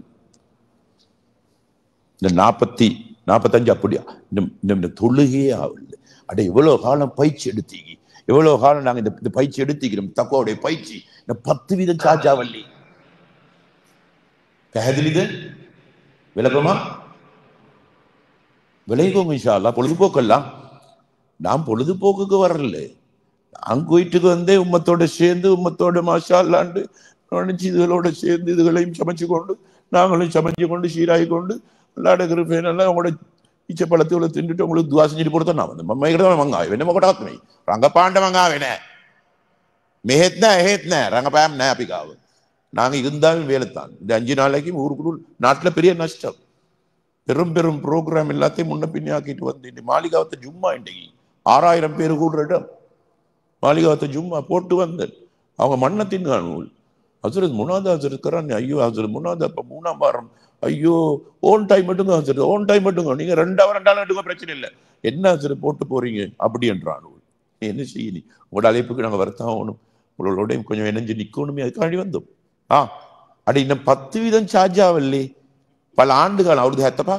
இந்த 40 45 அப்படியா இந்த தொழுகையே ஆகல. அட எவ்வளவு காலம் பயிற்சி எடுத்தீங்க, எவ்வளவு காலம் நாங்க இந்த பயிற்சி எடுத்துக்கிறோம். தக்குவாவுடைய பயிற்சி இந்த 10% சார்ஜ் ஆகல. පැහැදිලිද? விளக்கமா விளைவோங்க இன்ஷா அல்லாஹ். பொழுதுபோக்கெல்லாம் நாம் பொழுதுபோக்குக்கு வரல. நான் வீட்டுக்கு வந்தே உம்மத்தோட சேர்ந்து உம்மத்தோட மாஷா அல்லாண்டு நினைச்சு இதுகளோட சேர்ந்து இதுகளையும் சமைச்சு கொண்டு நாங்களும் சமைச்சு கொண்டு சீராகி கொண்டு விளையாடுகிற பேனெல்லாம் உங்களோட இச்சப்பழத்தை தின்னுட்டு உங்களுக்கு துவா செஞ்சுட்டு போடுதான் நான் வந்து மம்மைகிட்ட மங்காய் වෙන මොකටවත් නෙවෙයි. රංගපාණ්ඩ මංගා වෙන්නේ. මෙහෙත් නෑ එහෙත් නෑ රංගපෑම් නෑ අපි ගාව. நாங்க இருந்தாலும் வேலைத்தான். இந்த 5 நாளைக்கு ஊருக்குள்ள நாட்டில் பெரிய நஷ்டம். பெரும் ப்ரோக்ராம் எல்லாத்தையும் முன்ன பின்னே ஆக்கிட்டு வந்து மாளிகாவத்தை ஜும்மா இன்றைக்கு 6000 பேர் கூடுற இடம். மாளிகாவத்தை ஜும்மா போட்டு வந்தேன். அவங்க மண்ணை தின்கானு ஹசரத் முனாதா இருக்கிறான். ஐயோ ஹசரத் முனாதா இப்ப 3ஆம் வாரம். ஐயோ ஓன் டைம் மட்டுங்க ஹசரத், ஓன் டைம் மட்டுங்க. நீங்க 2 hour 2 எடுங்க பிரச்சனை இல்லை. என்ன ஹசரத் போட்டு போறீங்க அப்படி என்றான். என்ன செய்ய உங்களோட அழைப்புக்கு நாங்க வரத்தான் ஆகணும். உங்களோட கொஞ்சம் இணைஞ்சு நிக்கணுமே அதுக்காண்டி வந்தோம். அட இன்னும் 10% சார்ஜ் ஆகலே. பல ஆண்டுகள் அவரது ஹெத்தப்பா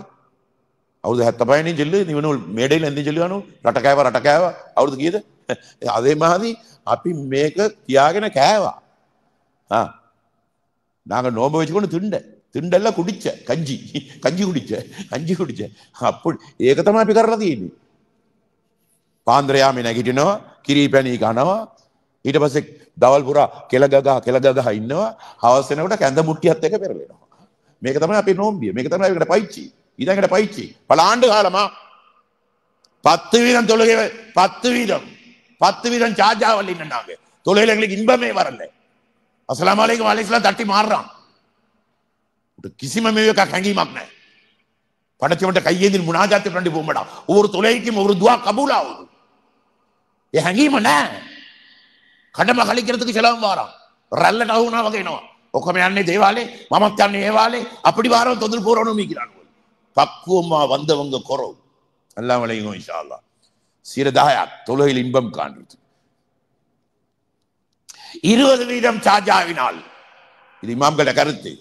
சொல்லு நீ மேடையில் எந்த சொல்லுவானு ரட்டக்காவா அவரது கீத அதே மாதிரி அப்படி மேக்க தியாகன கேவா. நாங்க நோம்ப வச்சுக்கொண்டு திண்டெல்லாம் குடிச்ச கஞ்சி குடிச்ச அப்படி ஏகத்தமா அப்படி கர்றது இல்லை. පාන්දරයාම නැගිටිනවා, කිරි පැණි කනවා, ඊට පස්සේ දවල් පුරා කෙල ගගහ ඉන්නවා, හවස වෙනකොට කැඳ මුට්ටියත් එක්ක පෙරලෙනවා. මේක තමයි අපේ නෝම්බිය. මේක තමයි අපේ பயிற்சி. இதான் எங்கட பயிற்சி. பல ஆண்டு காலமா 10% தொழுகை 10% சார்ஜ் ஆகல. நாங்க தொழுகையில எங்களுக்கு இன்பமே வரல. அஸ்ஸலாமு அலைக்கும் வலைஸ்லாம் தட்டி மாறுறான். කිසිම මේක හැඟීමක් නැහැ. படைச்சவன்ட்ட கையேந்தில் முனாஜாத்து பண்ணி போகமாடா. ஒவ்வொரு தொலைக்கும் ஒரு துவா கபூல் ஆகுது. හැඟීම නැහැ. කඩම කලිக்கிறதுக்கு செலவும் வாரான். රැල්ලට අහුණා වගේ එනවා. ඔක්කොම යන්නේ දේවාලේ, මමත් යන්නේ ඒ වාලේ. அப்படி வாரம் தொඳல் போறணும் மீக்கிறான். பக்குவமா வந்தவங்க குறவு. அல்லாஹ் வலைக்கும் இன்ஷா அல்லாஹ். சிறுதாயாக் தொழுகையில் இன்பம் காண்றது. 20% சார்ஜ் ஆகினால், இது இமாம்களோட கருத்து,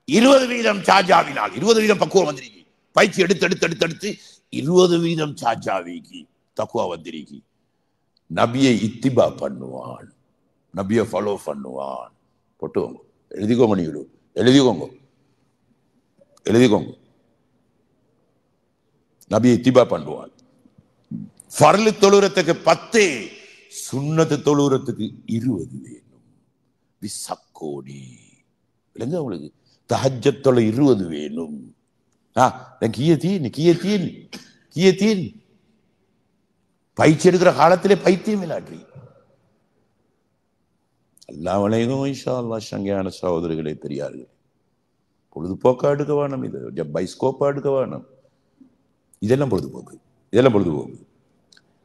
20% சார்ஜ் ஆகினால் 20% பக்குவம் வந்திருக்கு. பயிற்சி எடுத்து 20% சார்ஜ் ஆவிக்கு தக்குவா வந்திருக்கு. நபியை இத்திபா பண்ணுவான், நபியை ஃபாலோ பண்ணுவான். போட்டுவோங்க, எழுதிக்கோங்க, நீங்களும் எழுதிக்கோங்க. நபியை இத்திபா பண்ணுவான். ஃபர்லு தொழுறதுக்கு 10, சுன்னத்து தொழுறதுக்கு 20 வேணும். விசக்கோடி இல்லைங்க உங்களுக்கு. தஹஜ்ஜத் தொலை 20 வேணும். கியத்தீன் பயிற்சி எடுக்கிற காலத்திலே பைத்தியம் இல்லாற்றி. அல்லாஹ் வலைக்கும் இன்ஷா அல்லாஹ். சங்கையான சகோதரிகளே, பெரியார்கள், பொழுதுபோக்கா எடுக்க வேணும். இது பைஸ்கோப்பா எடுக்க வேணும். இதெல்லாம் பொழுதுபோக்கு. இதெல்லாம் பொழுதுபோக்கு.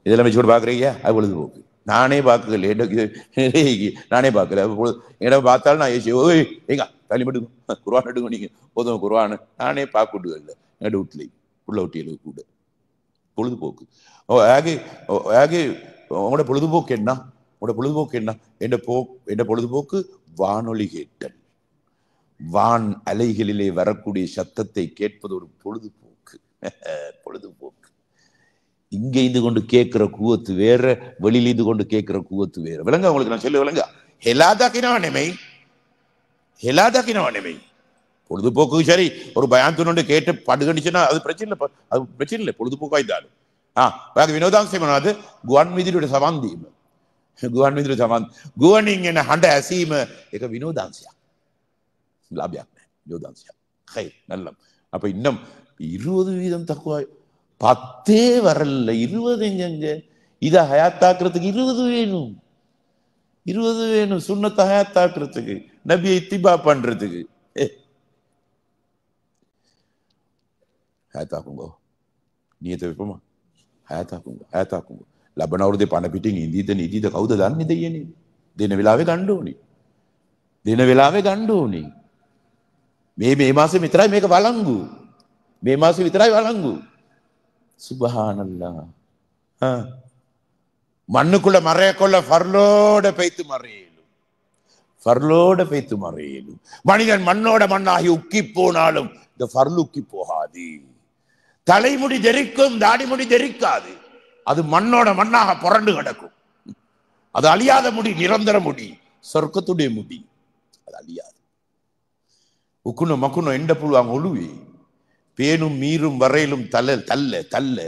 இதெல்லாம் வச்சு கூட பார்க்குறீங்க, அது பொழுதுபோக்கு. நானே பார்க்கல, நானே பார்க்கல. என்ன பார்த்தாலும் நான் ஏசி ஓய் எங்க தள்ளி மட்டும் குர்ஆன் எடுங்க, நீங்க போதும் குர்ஆன் நானே பார்க்க விடுவதில்லை. எங்கள் வீட்டில் உள்ள ஒட்டியலுக்கு கூட பொழுதுபோக்கு. உங்களோட பொழுதுபோக்கு என்ன? உங்களோட பொழுதுபோக்கு என்ன? என்ற பொழுதுபோக்கு வானொலி கேட்டல். வான் அலைகளிலே வரக்கூடிய சத்தத்தை கேட்பது ஒரு பொழுதுபோக்கு. பொழுதுபோக்கு. இங்க இருந்து கொண்டு கேட்கிற கூவத்து வேற, வெளியில இருந்து கொண்டு கேட்கிற கூவத்து வேற. விளங்க உங்களுக்கு நான் சொல்ல விளங்க. ஹெலாதாக்கினவனமை பொழுதுபோக்கு. சரி, ஒரு பயான் கேட்டு படுகடிச்சுன்னா அது பிரச்சனை இல்லை, அது பிரச்சனை இல்லை, பொழுதுபோக்கா இருந்தாலும். විනෝදාංශය මොනවද? ගුවන් විදුලියට සවන් දීම. ගුවන් විදුලියට සවන් ගුවනින් එන හඬ ඇසීම ඒක විනෝදාංශයක්. லாபியாக வினோதாංශයක්. ஹை நல்லம். அப்ப இன்னும் 20% தக்குவாய் 10 வரல, 20 எங்க? இதை ஹயாத்தாக்குறதுக்கு 20 வேணும். 20 வேணும் சுன்னத்தை ஹயாத்தாக்குறதுக்கு, நபியை இத்திபா பண்றதுக்கு. ஹயாத்தாக்குங்கோ, නියත වෙපම හයතාකුංග ලබන අවුරුද්දේ පණ පිටින් ඉඳීද කවුද දන්නේ දෙයනේ. දෙන වෙලාවේ ගන්න ඕනේ. දෙන වෙලාවේ ගන්න ඕනේ. මේ මාසෙ විතරයි මේක වළංගු. මේ මාසෙ විතරයි වළංගු. சுபஹானல்லாஹ். மண்ணுக்குள்ள மறையக்குள்ள ஃபர்லோட பெய்த்து மறையலும், ஃபர்லோட பெய்த்து மறையலும். மனிதன் மண்ணோட மண்ணாகி உக்கி போனாலும் இந்த ஃபர்லு உக்கி போகாது. தலைமுடி தெரிக்கும், தாடிமுடி தெரிக்காது. அது மண்ணோட மண்ணாக புரண்டு கிடக்கும். அது அழியாத முடி, நிரந்தர முடி, சொர்க்கத்துடைய முடி. அது அழியாது. உக்குணும் மக்குணும் எண்ட புழுவாங்க ஒழுவி பேணும் மீறும் வரையிலும் தல்ல தல்ல.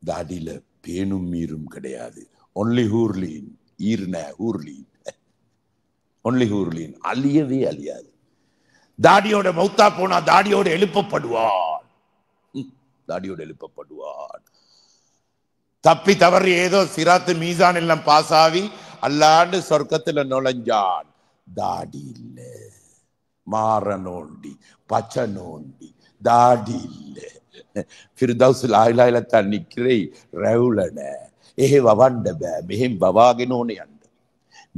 தாடியில பேணும் மீறும் கிடையாது. Only ஹூர்லீன், ஈர்ன ஹூர்லீன், only ஹூர்லீன். அழியவே அழியாது. தாடியோட மௌத்தா போனா தாடியோட எழுப்பப்படுவான், தாடியோட எழுப்பப்படுவான். தப்பி தவறி ஏதோ சிராத்து மீசான் எல்லாம் பாசாவி அல்லாண்டு சொர்க்கத்துல நுழைஞ்சான். தாடி இல்ல, மாற நோண்டி பச்சை நோண்டி, தாடி இல்ல. ஃபிர்தௌஸ்ல ආයිලායිලත් නික්‍රේ රැවුලන එහෙ වවන්න බෑ. මෙහෙන් වවාගෙන ඕනේ යන්න,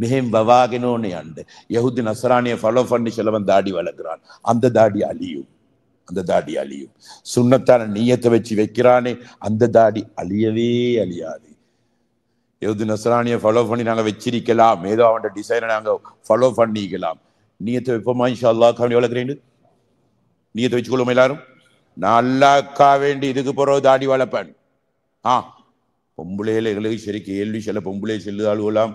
මෙහෙන් වවාගෙන ඕනේ යන්න. யஹூதி நஸ்ரானியை ஃபாலோ பண்ணி சிலவன் தாடி வளர்க்கிறான். அந்த தாடி அழியும், அந்த தாடி அழியும். சுன்னத்தான நீயத்தை வச்சு வைக்கிறானே அந்த தாடி அழியவே அழியாது. யஹூதி நஸ்ரானியை ஃபாலோ பண்ணி நாங்க வச்சிருக்கலாம், ஏதோ அவன் டிசைனை நாங்க ஃபாலோ பண்ணிக்கலாம். நீயத்தை வைப்போமா இன்ஷா அல்லாஹ்? கவனி வளர்க்கிறேன், நீயத்தை வச்சுக்கொள்ளும் எல்லாரும். நான் அல்லாஹ்க்கா வேண்டி இதுக்கு போற தாடி வளர்ப்பேன். பொம்பளையில எங்களுக்கு சரி கேள்வி, சில பொம்பளை செல்லுதாளுவலாம்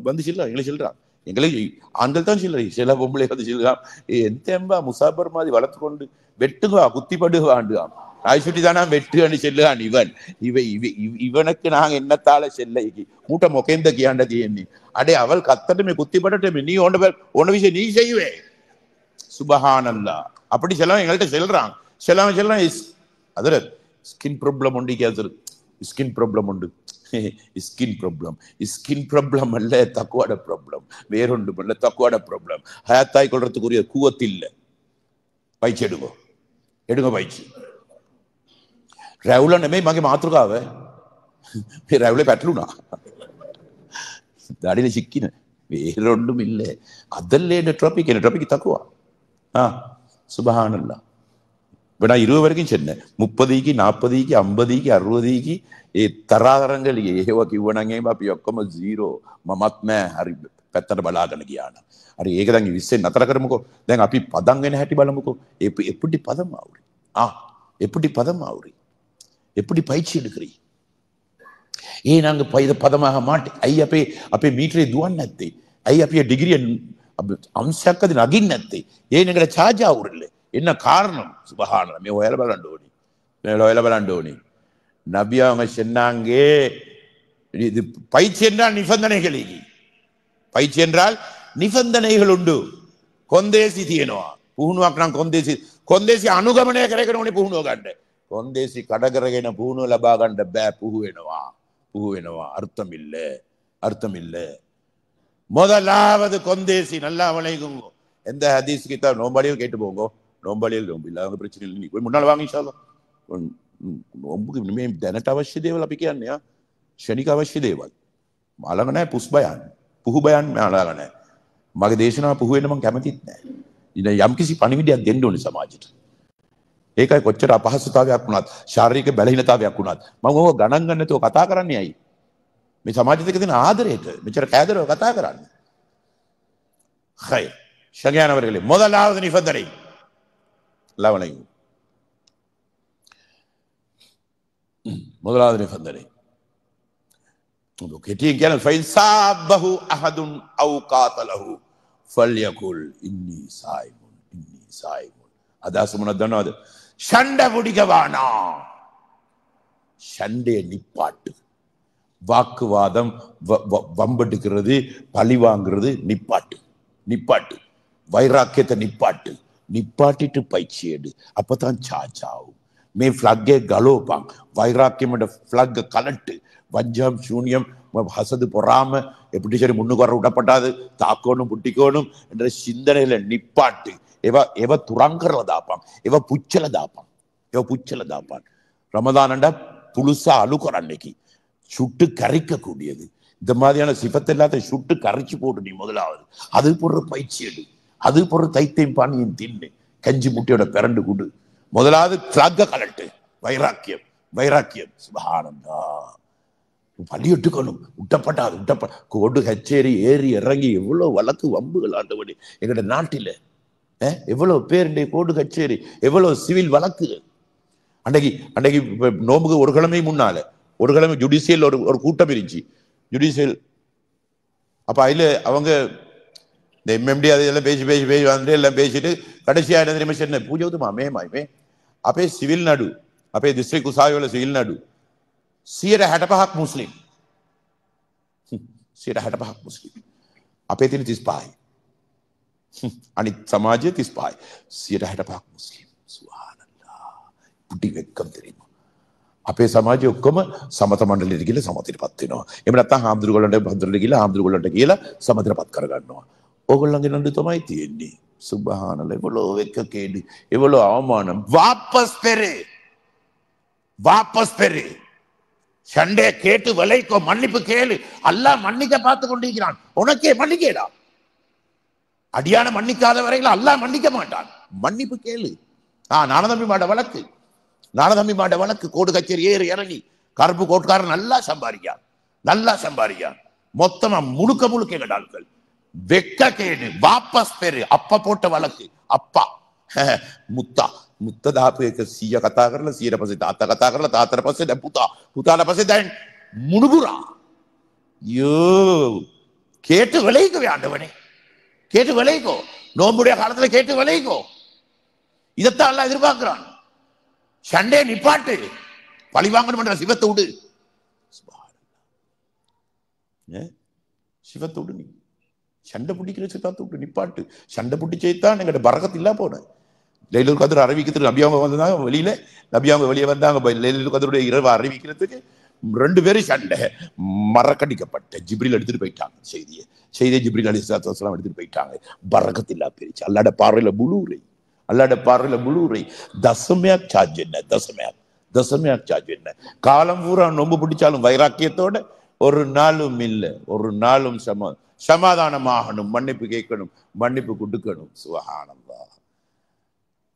வந்து செல்ல எங்களை செல்றான். எங்களுக்கு ஆண்கள் தான் சில்லறை, சில பொம்பளை வந்து செல்லுறான். எந்தம்பா முசாபர் மாதிரி வளர்த்து கொண்டு வெட்டுவா குத்தி படுவாண்டுவான். நாய் சுட்டி தானா வெட்டு செல்லுகான் இவன். இவனுக்கு நாங்க என்னத்தால செல்ல மூட்டை மொக்கைந்த கியாண்டது எண்ணி அடே அவள் கத்தட்டுமே குத்தி படட்டுமே, நீ ஒன்ன விஷயம் நீ செய்வே. சுபஹானல்லாஹ். அப்படி செல்லம் எங்கள்கிட்ட செல்றான். செல்லம் அது ஸ்கின் ப்ராப்ளம் உண்டு, ஸ்கின் ப்ராப்ளம் உண்டு. ஸ்கின் ப்ராப்ளம் அல்ல, தக்குவாட ப்ராப்ளம். வேறொன்றும் அல்ல, தக்குவாட ப்ராப்ளம். ஹயாத்தாய் கொள்றதுக்குரிய கூவத்து இல்லை. பயிற்சி எடுங்க பயிற்சி. රැවුල නෙමෙයි මගේ මාතෘකාව. මේ රැවුලේ පැටලුණා. දාඩිනේ සික්කින. வேறொன்றும் இல்லை. அதல்ல ட்ராபிக், என்ன ட்ராபிக் தக்குவா. சுபஹானல்லாஹ். இப்போ நான் 20 வரைக்கும் சொன்னேன். 30க்கு 40க்கு 50க்கு 60க்கு ඒ තරාතරංගල ඒව කිව්වනම් අපි ඔක්කොම 0. මමත් නෑ. හරි පැත්තට බලාගෙන ගියා නම්. හරි ඒක දැන් 20 නතර කරමුකෝ. දැන් අපි පදම් වෙන හැටි බලමුකෝ. எப்படி பதம் ஆவுறி? எப்படி பதம் ஆவுறி? எப்படி பயிற்சி எடுக்கிறீ? நாங்க பதமாக மாட்டே ஐ அப்பே மீட்டரே දුවන්නේ නැත්තේ? ஐ අපේ டிகிரியை අංශයක් අද නගින්නේ නැත්තේ? எங்களை சார்ஜ் ஆகுறில்லை? என்ன காரணம்? சுபஹானல்லாஹ். மே ஒயல බලන්න ඕනි. நபி அவங்க சொன்னாங்க, இது பயிற்சி என்றால் நிபந்தனைகள். பயிற்சி என்றால் நிபந்தனைகள் உண்டு. කොන්දේසි තියෙනවා. පුහුණුවක් නම් කොන්දේසි අනුගමනය කරගෙන ඕනේ පුහුණුව ගන්න. කොන්දේසි කඩ කරගෙන පුහුණුව ලබා ගන්න බෑ. පුහු වෙනවා. அர்த்தம் இல்ல. முதலாவது கொந்தேசி. நல்லா வளைக்குங்க. எந்த ஹதீஸ் கிதாப் நோம்பாளியில் கேட்டு போங்க. நோம்பாளியில் நோம்பு இல்லாத பிரச்சனை இல்லை. நீ போய் முன்னால் வாங்க இன்ஷா அல்லாஹ். නොඹුගේ මේ දැනට අවශ්‍ය දේවල් අපි කියන්නේ ෂණික අවශ්‍ය දේවල්. මාළඟ නැහැ පුස් බයන්. පුහු බයන් මාළඟ නැහැ. මගේ දේශනාව පුහු වෙන්න මම කැමතිත් නැහැ. ඉතින් යම්කිසි පණිවිඩයක් දෙන්න ඕනේ සමාජයට. ඒකයි කොච්චර අපහසුතාවයක් වුණත් ශාරීරික බැලහීනතාවයක් වුණත් මම ඕක ගණන් ගන්න නැතුව කතා කරන්නේ ඇයි? මේ සමාජයට තියෙන ආදරයට මෙච්චර කෑදරව කතා කරන්නේ. خير ஷகியானவர்களே முதலாவது நிபந்தனை லவனை முதலாவது நிபந்தனை كتير كان فإن صابه أحد أو قاتله فليقل إني صائم إني صائم هذا اسمه الدنواد சண்டை பிடிக்க வேணாம். சண்டையை நிப்பாட்டு. வாக்குவாதம் வம்பெடுக்கிறது பழி வாங்குறது நிப்பாட்டு நிப்பாட்டு. வைராக்கியத்தை நிப்பாட்டு. நிப்பாட்டிட்டு பயிற்சி எடு. அப்பதான் சார்ஜ் ஆகும். மே ஃப்ளக்கே கலோபாங். வைராக்கியம் ஃப்ளக் கலட்டு. வஞ்சம் சூன்யம் ஹசது பொறாம எப்படி சரி முன்னுக்கு வர விடப்பட்டாது தாக்கணும் புட்டிக்கணும் என்ற சிந்தனையில நிப்பாட்டு. எவ துறங்கறதாப்பான் எவ புச்சலதாப்பான் எவ புச்சலதாப்பான். ரமதானண்டா புழுசா அழுக்குற அன்னைக்கு சுட்டு கரைக்க கூடியது. இந்த மாதிரியான சிபத்தை எல்லாத்தையும் சுட்டு கரைச்சு போட்டு நீ முதலாவது அது போடுற பயிற்சி எடு. அது போடுற தைத்தையும் பானியும் தின்னு கஞ்சி முட்டையோட பிறண்டு கூடு. முதலாவது திராக கலட்டு. வைராக்கியம் வைராக்கியம். சுபஹானல்லா. பள்ளி விட்டுக்கணும். விட்டப்பட்டாது கோடு கச்சேரி ஏறி இறங்கி எவ்வளவு வழக்கு வம்புகள் ஆண்டபடி எங்கட நாட்டில எவ்வளவு பேர் கோடு கச்சேரி எவ்வளவு சிவில் வழக்கு. அன்றைக்கு நோம்புக்கு ஒரு கிழமை முன்னால ஒரு கிழமை ஜுடிஷியல் ஒரு கூட்டம் இருந்துச்சு. ஜுடிஷியல் அப்ப அதுல அவங்க இந்த எம்எம்டி அதெல்லாம் பேசி பேசி பேசி வந்து எல்லாம் பேசிட்டு கடைசியா என்ன தெரியுமா சொன்ன பூஜை ஊத்துமா மேமாயுமே அப்பே சிவில் நடு அப்பே டிஸ்ட்ரிக்ட் உசாவியோட சிவில் நடு 65% මුස්ලිම් 65% මුස්ලිම් අපේ තියෙන 35යි අනිත් සමාජයේ 35යි 65% මුස්ලිම් සුබ්හානල්ලා පුටි වෙක්කම් தெரியுமா අපේ සමාජයේ ඔක්කොම සමත මණ්ඩලෙට ගිහලා සමතේටපත් වෙනවා. එහෙම නැත්නම් හාමුදුරුවෝලන්ට බද්දරට ගිහලා හාමුදුරුවෝලන්ට කියලා සමතේටපත් කරගන්නවා. ඕගොල්ලන්ගේ නඩු තමයි තියෙන්නේ. සුබ්හානල්ලා එවලෝ වෙක්ක කේඩි එවලෝ අවමාனம் வாபஸ் பெரு சண்டே கேட்டு விலைக்கோ மன்னிப்பு கேளு. அல்லாஹ் மன்னிக்க பார்த்து கொண்டிருக்கிறான். உனக்கே மன்னிக்கேடா. அடியான மன்னிக்காத வரையில் அல்லாஹ் மன்னிக்க மாட்டான். மன்னிப்பு கேளு. நானதம்பி மாட வழக்கு கோடு கச்சேரி ஏறி இறங்கி கருப்பு கோட்காரன் நல்லா சம்பாதிக்கான் மொத்தமா முழுக்க கேடாள்கள். வெக்க கேடு வாபஸ் பெரு. அப்பா போட்ட வழக்கு. அப்பா මුත්ත දාපු එක 100 කතා කරලා 100 පස්සේ තාත්තා කතා කරලා තාත්තට පස්සේ දැන් පුතාට පස්සේ දැන් මුණුබුරා யோ கேட்டு விளைக்கோ ஆண்டவனே. கேட்டு விளைக்கோ. நோம்புடைய காலத்துல கேட்டு விளைக்கோ. இதைத்தான் எல்லாம் எதிர்பார்க்கிறான். சண்டே நிப்பாட்டு. பழி வாங்கணும் என்ற சிவத்தை விடு. சிவத்தை விடு. நீ சண்டை பிடிக்கிற சிவத்தை விடு. நிப்பாட்டு. சண்டை பிடிச்சேதான் எங்கட பரக்கத்து இல்லா போன. லைலுல் கத்ர் அறிவிக்கிறதுக்கு நபி அவங்க வந்தாங்க. வெளியில நபி அவங்க வெளியே வந்தாங்க. லைலுல் கத்ருடைய இரவு அறிவிக்கிறதுக்கு 2 பேரும் சண்டை. மறக்கடிக்கப்பட்ட ஜிப்ரீல் எடுத்துட்டு போயிட்டாங்க. செய்தியை ஜிப்ரீல் அலைஹிஸ்ஸலாத்து வஸலாம் எடுத்துட்டு போயிட்டாங்க. பரக்கத் இல்லா போயிடுச்சு. அல்லாஹ்ட பார்வையில புளூரை தசமයක් சார்ஜ் என்ன. தசமයක් சார்ஜ் என்ன. காலம் பூரா நோம்பு பிடிச்சாலும் வைராக்கியத்தோட ஒரு நாளும் இல்லை. ஒரு நாளும் சமாதானமாகணும். மன்னிப்பு கேட்கணும். மன்னிப்பு கொடுக்கணும். சுப்ஹானல்லாஹ்.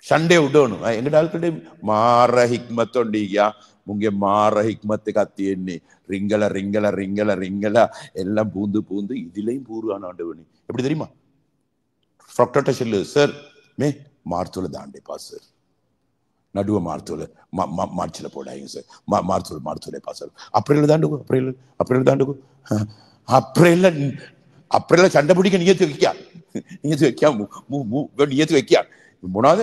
சண்டே விடணும். எங்கட ஆட்களே மாற ஹிக்மத் உண்டியா. முங்க மாற ஹிக்மத் கத்தியන්නේ ரிங்கல எல்லாம் பூந்து இதிலையும் பூர்வான ஆண்டவனே. எப்படி தெரியுமா? டாக்டர்ட்ட சொல்லு சார் மே மார்த்தூல தாண்டேப்பா சார். நடுவ மார்த்தூல மார்ச்சில போடாங்க சார். மார்த்தூல பா சார். அப்ரேல் தாண்டுகோ. அப்ரேல சண்டை பிடிக்க நியத்து வைக்கா. மூணாவது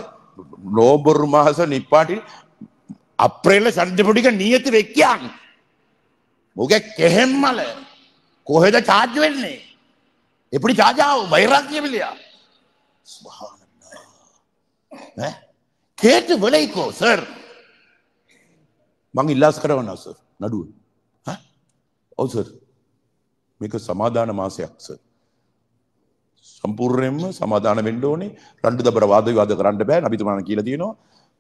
நோம்பர் மாசம் நிப்பாட்டி අප්‍රේල සඳ පොඩික නියත වෙක්කියන් මොකෙ කෙහෙම්මල කොහෙද චාර්ජ් වෙන්නේ? எப்படி சார்ஜ் ஆகும்? வைராக்கியம் இல்லையா? சுப்ஹானல்லாஹ். கேட்டு விளைக்கோ சார். මං ඉල්ලාස් කරවනවා සර් නඩුව. ඔව් සර්. මේක සමාදාන මාසයක් සර්. සම්පූර්ණයෙන්ම සමාදාන වෙන්න ඕනේ. රණ්ඩු දබර වාද විවාද කරන්න බෑ. නබිතුමාණන් කියලා තියෙනවා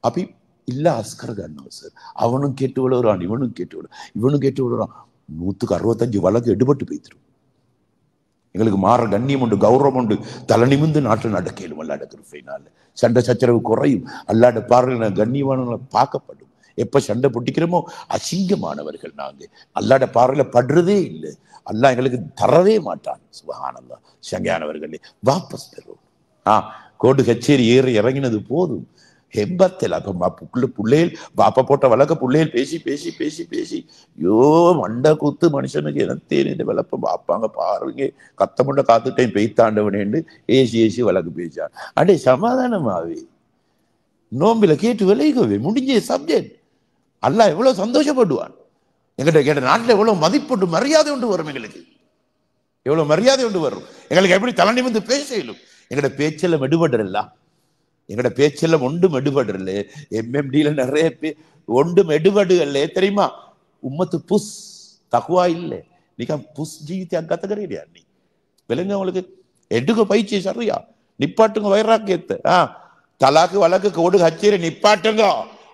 අපි இல்ல அஸ்கர் கான் சார், அவனும் கேட்டு விழுறான், இவனும் கேட்டு இவனும் கேட்டு விழுறான். 165 வழக்கு எடுபட்டு போய்த்திரும். எங்களுக்கு மாற கண்ணியம் உண்டு, கௌரவம் உண்டு, தலை நிமிந்து நாட்டு நடக்கலும் அல்லாட கிருபையினால. சண்டை சச்சரவு குறையும், அல்லாட பார்வையில கண்ணியமானவங்களை பார்க்கப்படும். எப்ப சண்டை பொட்டிக்கிறோமோ அசிங்கமானவர்கள் நாங்க, அல்லாட பார்வையில படுறதே இல்லை, அல்லாஹ் எங்களுக்கு தரவே மாட்டான். சுபஹானல்லாஹ். சங்கையானவர்களே, வாபஸ் பெறும். கோடு கச்சேரி ஏறி இறங்கினது போதும். ஹெம்பத்தில் அப்ப புள்ளையில் வாப்ப போட்ட வழக்க புள்ளையில் பேசி பேசி பேசி பேசி யோ மண்ட குத்து மனுஷனுக்கு எனத்தேன் இந்த விளப்ப பாப்பாங்க பாருங்க, கத்த முண்ட காத்துட்டையும் பெய்த்தாண்டவனேண்டு ஏசி ஏசி வழக்கு பேசான். அடே சமாதானமாவே நோம்பில கேட்டு விளைகவே முடிஞ்ச சப்ஜெக்ட். அல்லாஹ் எவ்வளவு சந்தோஷப்படுவான். எங்கிட்ட கேட்ட நாட்டில் எவ்வளவு மதிப்புண்டு மரியாதை உண்டு வரும், எங்களுக்கு எவ்வளவு மரியாதை உண்டு வரும். எங்களுக்கு எப்படி தலை நிமிந்து பேச இயலும். எங்கட பேச்செல்லாம் மெடுபடுறல்ல, எங்கட பேச்செல்லாம் ஒன்றும் மெடுபடுறல. எம்எம்டியில நிறைய பேர் ஒன்றும் மெடுபடுகல்ல தெரியுமா. உம்மத்து புஷ் தகுவா இல்லை, நீங்க புஷ் ஜீவித்த கத்துக்கிறீங்க. நீ விலங்கு அவங்களுக்கு எடுக்க பயிற்சி சரியா நிப்பாட்டுங்க. வைராக்கியத்தை தலாக்கு வழக்கு கோடு கச்சேரி நிப்பாட்டுங்க.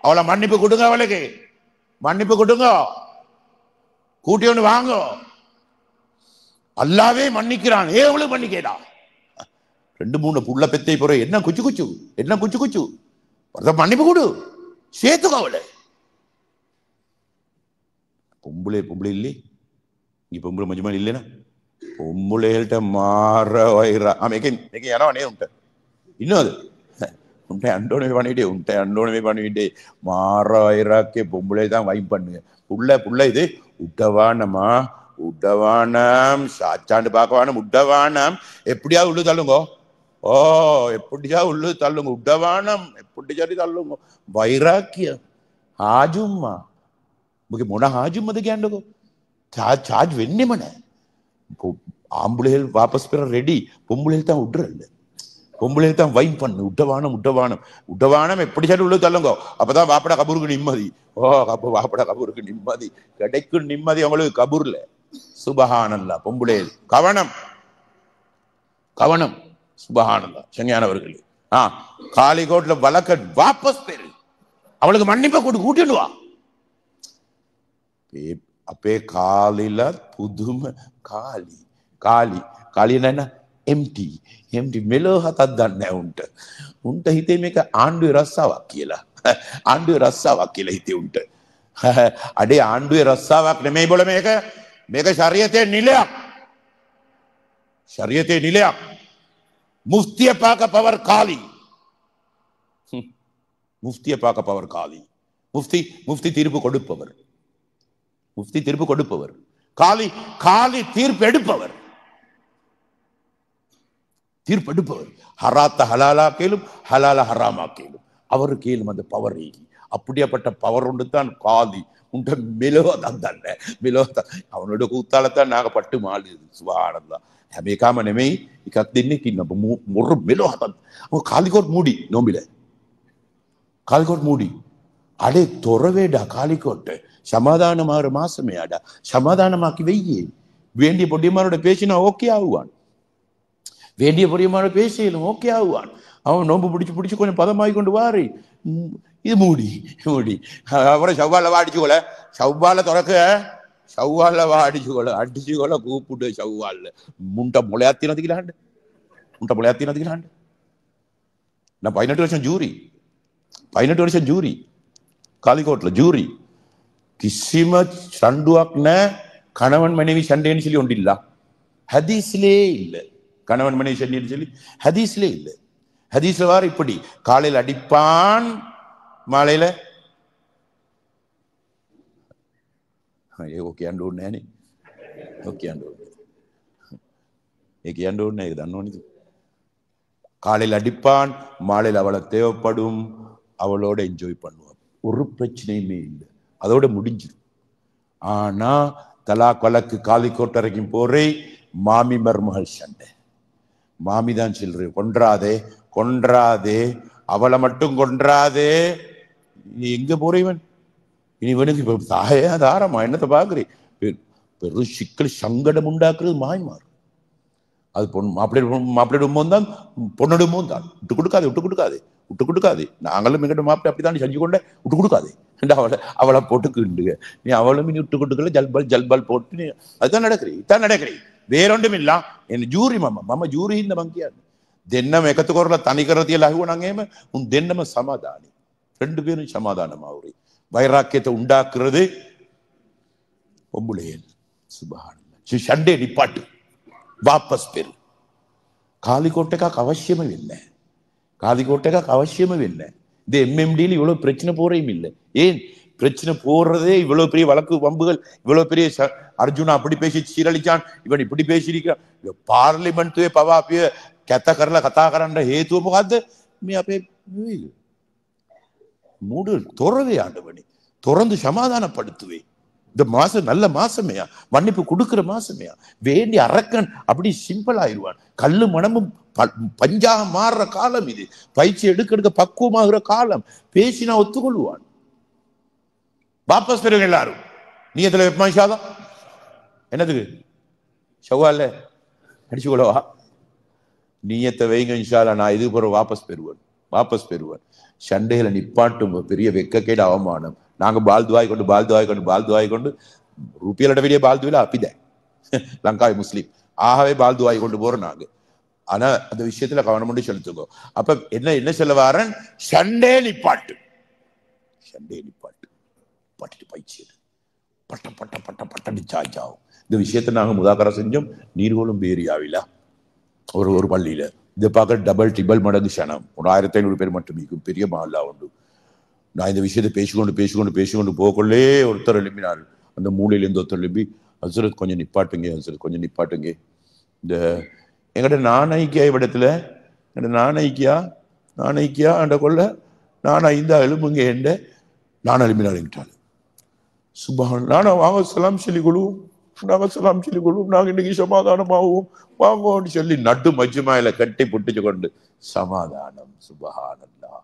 அவளை மன்னிப்பு கொடுங்க, அவளுக்கு மன்னிப்பு கொடுங்க, கூட்டி ஒன்று வாங்க. அல்லாவே மன்னிக்கிறான், எவ்வளவு மன்னிக்கடா. 2-3 புள்ள பெத்தை போற என்ன குச்சு குச்சு, என்ன குச்சு குச்சு, மன்னிப்பு கொடு, சேர்த்துக்கோ அவளை. பொம்பளை பொம்பளை இல்லை, இங்க பொம்பளை மஞ்சள் இல்லைனா பொம்பளைகள்கிட்ட மாற வைரா ஏனே உண்ட இன்னும் அது உண்டை அண்டோனமே பண்ணிட்டே உண்டை அண்டோனமே பண்ணிட்டே மாற வைராக்கே பொம்பளை தான் வைப் பண்ணுங்க. புள்ள புள்ள இது உட்டவானமா உட்டவானம் சாச்சாண்டு பார்க்கவானம் உட்டவானம் எப்படியா உள்ளு தள்ளுங்கோ. ஓ எப்படியா உள்ளு தள்ளுங்க, உட்டவானம் எப்படி சரி தள்ளுங்க. வைராக்கியம் ஆஜும்மா முகே මොන ආජුම්මද කියන්නකෝ. චාර්ජ් වෙන්නේ මොන ஆம்புளைகள் வாபஸ் பெற ரெடி, பொம்பளைகள் தான் விடுறல்ல. பொம்பளைகள் தான் வைப் பண்ணு. உட்டவானம் உட்டவானம் உட்டவானம் எப்படி சரி உள்ள தள்ளுங்கோ. அப்பதான் வாப்பட கபூருக்கு நிம்மதி. ஓ வாப்பட கபூருக்கு நிம்மதி கிடைக்கும், நிம்மதி அவங்களுக்கு கபூர்ல. சுபஹானல்லாஹ். பொம்பளைகள் கவனம் கவனம். சுபஹானல்லாஹ். சங்கையானவர்களே, காலிகோட்ல வழக்க வாபஸ் பெறு, அவளுக்கு மன்னிப்பை கொடு, கூட்டிட்டு வா. අපේ කාලිලත් පුදුම කාලි කාලි කාලි නෑන එම්ටි එම්ටි මෙලෝ හතක් දන්නේ උන්ට උන්ට හිතේ මේක ආණ්ඩුවේ රස්සාවක් කියලා. ආණ්ඩුවේ රස්සාවක් කියලා හිතේ උන්ට. අඩේ ආණ්ඩුවේ රස්සාවක් නෙමෙයි බොල මේක. මේක ශරීයතේ නිලයක්. ශරීයතේ නිලයක්. මුෆ්තිය පාක පවර් කාලි. முஃப்தியை பார்க்க பவர் காலி. முஃப்தி தீர்ப்பு கொடுப்பவர். முஃப்தி தீர்ப்பு கொடுப்பவர். காலி காலி தீர்ப்பு எடுப்பவர். தீர்ப்பு எடுப்பவர். ஹராத்த ஹலாலா கேளும், ஹலால ஹராமா கேளும். அவரு கேளும் அந்த பவர். அப்படியாப்பட்ட பவர் ஒன்று தான் காலி. உண்ட மெலோதான் தானே மெலோதான். அவனோட கூத்தாலத்தான் நாங்க பட்டு மாடு. சுபானந்தான் හැමේකම නෙමෙයි එකක් දෙන්නෙක් ඉන්න මොර මෙලෝ හතන්. කාලිකෝට් මූඩි නොඹිල කාලිකෝට් මූඩි අඩේ තොර වේඩා කාලිකෝට් சமாதானமாகிற மாசமே அடா சமாதானமாக்கி வெய்யே. வேண்டிய பொடியமானோட பேசினா ஓகே ஆகுவான். வேண்டிய பொடியமானோட பேசியலும் ஓகே ஆகுவான். அவன் நோம்பு பிடிச்சு பிடிச்சு கொஞ்சம் பதமாகி கொண்டு வாரு. இது மூடி மூடி அப்புறம் செவ்வாழவா அடிச்சுக்கொள்ள. செவ்வாழ திறக்க செவ்வாழவா அடிச்சுக்கொள்ள. அடிச்சுக்கொள்ள கூப்பிட்டு செவ்வாழ முண்டை முளையாத்தினதுக்கலாண்டு. முண்டை முளையாத்தினதுக்கலாண்டு. நான் 18 வருஷம் ஜூரி. 18 வருஷம் ஜூரி காலிக்கோட்ல ஜூரி. කිසිම சண்டுවක් නෑ. கணவன் மனைவி சண்டைன்னு சொல்லி ஒன்று இல்ல. ஹதீஸ்லே இல்ல. கணவன் மனைவி சண்டைன்னு சொல்லி ஹதீஸ்லே இல்ல. ஹதீஸ்ல வார இப்படி காலையில் அடிப்பான், மாலையில ஓகே ஆண்டு ஒண்ணு ஓகே ஆண்டு ஏகே ஆண்டு ஒண்ணு தன்னோன்னு. காலையில் அடிப்பான், மாலையில் அவளை தேவைப்படும், அவளோட என்ஜாய் பண்ணுவான். ஒரு பிரச்சனையுமே இல்லை. அதோட முடிஞ்சிடும். ஆனா தலாக் வழக்கு காலிக்கோட் வரைக்கும் போறே மாமி மருமகள் சண்டை. மாமி தான் சொல்ற கொன்றாதே கொன்றாதே, அவளை மட்டும் கொன்றாதே. நீ எங்க போறவன் இனி இவனுக்கு இப்ப தாயா தாரமா என்னத்தை பாக்குறே. பெரும் சிக்கல் சங்கடம் உண்டாக்குறது மாய்மாறு. அது பொண்ணு மாப்பிள்ளையிடும் போது தான் பொண்ணிடுமோ தான். விட்டு கொடுக்காது விட்டு கொடுக்காது. விட்டு கொடுக்காது. நாங்களும் எங்கிட்ட மாப்பிட்டு அப்படித்தான் செஞ்சு கொண்ட விட்டு கொடுக்காது. அவளை போட்டுக்கிண்டுங்க நீ அவளும் நீ விட்டு கொடுக்கல ஜல்பால் போட்டு நீ அதுதான் நடக்கிறீ இதான் நடக்கிறீ வேறொன்றும் இல்ல. என் ஜூரி මම ජූරි හින්දා මං කියන්නේ දෙන්නම එකතු කරලා තනි කර තියලා අහුවනම් එහෙම උන් දෙන්නම සමාදානයි. ரெண்டு பேரும் சமாதானமாவுறி வைராக்கியத்தை உண்டாக்குறது பொம்புளையன். சுபஹானல்லாஹ். ஷண்டே நிப்பாட்டு வாபஸ் பெரு. காலிக்கோட் එකක් අවශ්‍යම වෙන්නේ. காலிக்கோட் එකක් අවශ්‍යම වෙන්නේ. இந்த எம்எம்டியில் இவ்வளவு பிரச்சனை போறையும் இல்லை. ஏன் பிரச்சனை போடுறதே இவ்வளவு பெரிய வழக்கு வம்புகள், இவ்வளவு பெரிய அர்ஜுனா அப்படி பேசி சீரழிச்சான், இவன் இப்படி பேசியிருக்கான். பார்லிமெண்ட்டுவே පවා අපිය කැත කරලා කතා කරන්න හේතුව මොකද්ද? මේ අපේ மூடு துறவே ஆண்டவனே, துறந்து சமாதானப்படுத்துவே. இந்த மாசம் நல்ல மாசமையா, மன்னிப்பு கொடுக்கிற மாசமையா, வேண்டி அரக்கன் அப்படி சிம்பிள் ஆயிடுவான். கல்லு மனமும் பஞ்சாக மாறுற காலம் இது. பயிற்சி எடுக்க பக்குவமாகிற காலம். பேசினா ஒத்துக்கொள்வான். வாபஸ் பெறுங்க எல்லாரும். நீ எதுல வெப்பமாஷாதான் என்னதுக்கு ஷவ்வால அடிச்சுக்கொள்ளவா? நீயத்தை வைங்க இன்ஷால்லா. நான் இது போற வாபஸ் பெறுவேன். சண்டையில நிப்பாட்டும் பெரிய வெக்கக்கேடு அவமானம். நாங்க பால்துவாய் கொண்டு ருப்பியலோட வெளியே பால்துவில அப்பித லங்காய் முஸ்லீம் ஆகவே பால்துவாய் கொண்டு போறோம் நாங்க. ஆனா அந்த விஷயத்துல கவனம் கொண்டு செலுத்துங்க. அப்ப என்ன சொல்ல வாரன்? சண்டே நிப்பாட்டு பட்டு பயிற்சி பட்ட சார்ஜ் ஆகும். இந்த விஷயத்தை நாங்க முதாக்கரா செஞ்சோம் நீர்கோளும் ஏரியாவில ஒரு பள்ளியில. இதை பார்க்க டபுள் ட்ரிபிள் மடங்கு சனம். ஒரு 1500 பேர் மட்டும் இருக்கும். பெரிய மஹல்லா உண்டு. நான் இந்த விஷயத்தை பேசிக்கொண்டு போகக்குள்ளே ஒருத்தர் எழுப்பினார். அந்த மூலையிலேருந்து ஒருத்தர் எழுப்பி, ஹசரத் கொஞ்சம் நிப்பாட்டுங்க. இந்த எங்கட நாணய்க்கியா இடத்துல நாணய்க்கியா அந்த கொள்ள நான் 5 எழுப்புங்க என்ற நான் எழுப்பினார். சுபஹான். நானும் வாங்க சலாம் சொல்லி கொள்வோம், நாங்க இன்னைக்கு சமாதானமாகவும் வாங்கன்னு சொல்லி நட்டு மஜ்மாயில கட்டி புட்டிச்சு கொண்டு சமாதானம். சுபஹானல்லாஹ்.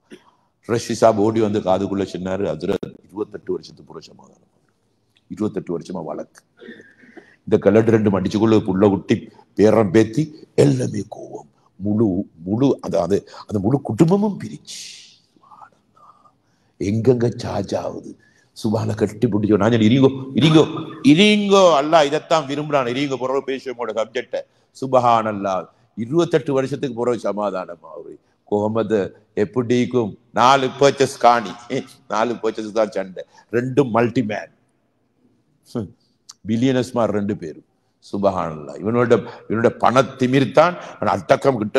ரஷி சாப் ஓடி வந்து காதுக்குள்ள சொன்னாரு, ஹஜ்ரத் 28 வருஷத்துக்கு பூரா சமாதானம், 28 வருஷமா வழக்கு. இந்த கலடு 2 மடிச்சுக்குள்ள புள்ள குட்டி பேரம் பேத்தி எல்லாமே கோவம். முழு அந்த முழு குடும்பமும் பிரிச்சு எங்கெங்க சார்ஜ் ஆகுது. சுபால கட்டி பிடிச்சோ. நான் இரிங்கோ அல்லா இதைத்தான் விரும்புறான். இரிங்கோ பிறகு பேசுவோட சப்ஜெக்ட. சுபஹானல்லாஹ். 28 வருஷத்துக்கு பிறகு சமாதானம் ஆகுது. கோமது எப்படிக்கும் 4 பர்ச்சேஸ் காணி, 4 பர்ச்சேஸ் தான் சண்டை. 2 மல்டிமேன் பில்லியனஸ்மார் 2 பேரும். சுபஹானல்லாஹ். இவனோட பணத்திமிர்தான் அட்டக்கம் கிட்ட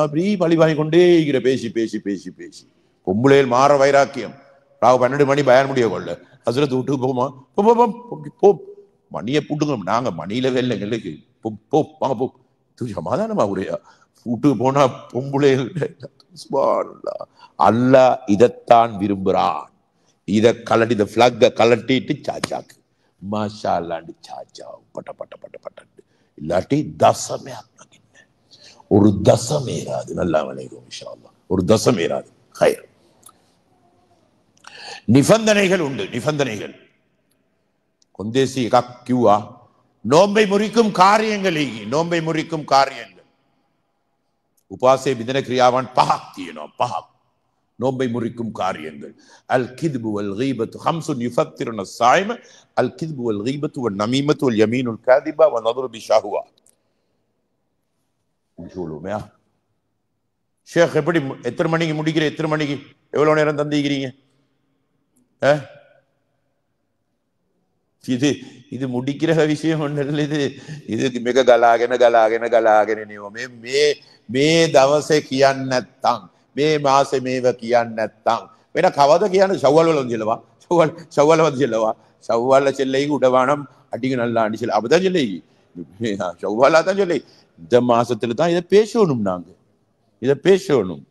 அப்படி பழி வாங்கி கொண்டே இருக்கிற. பேசி பொம்பளையில் மாற வைராக்கியம். ராவு 12 மணி பயன் முடிய கொள்ள ஹசரத் வீட்டுக்கு போமா போ மணியை பூட்டுங்க. நாங்க மணியில வேலை எங்களுக்கு வாங்க போ சமாதானமா உரையா வீட்டுக்கு போனா பொம்பளை. அல்லாஹ் இதைத்தான் விரும்புறான். இதை கலட்டி இந்த பிளக்க கலட்டிட்டு சாச்சாக்கு மாஷா அல்லாண்டு சாச்சாவும் பட்ட இல்லாட்டி தசமே ஒரு தசம் ஏறாது. நல்லா வணக்கம் இன்ஷா அல்லாஹ். ஒரு தசம் ஏறாது. ஹைர். நிபந்தனைகள் உண்டு. நிபந்தனைகள் கொந்தேசி கியூவா நோன்பை முறிக்கும் காரியங்கள் உபாசே பிதன கிரியாவான் பஹக் தியனோம். பஹக் நோன்பை முறிக்கும் காரியங்கள். அல் கித்பு வல் கீபத்து ஹம்சுன் யுஃபத்திருன ஸாயிம அல் கித்பு வல் கீபத்து வல் நமீமத்து வல் யமீனுல் காதிபா வ நظر பிஷஹவா. சொல்லுமையா ஷேக்? எப்படி எத்தனை மணிக்கு முடிக்கிற? எத்தனை மணிக்கு எவ்வளவு நேரம் தந்திக்கிறீங்க? இது முடிக்கிற விஷயம் ஒன்று. இது மிக ගලාගෙන මේ දවසේ කියන්න නැත්තම්, මේ මාසේ මේව කියන්න නැත්තම් වෙන කවද කියන්නේ? ஷவ்வல் வந்துலவா? ஷவ்வல் வந்துலவா? ஷவ்வல்ல செல்லைக்கு உடவானம் அடிக்கு நல்லா அடிச்சல அப்பதான் செல்லைக்கு ஷவ்வலா தான் செல்லை. இந்த மாசத்துல தான் இதை பேசணும். நாங்க இதை பேசணும்.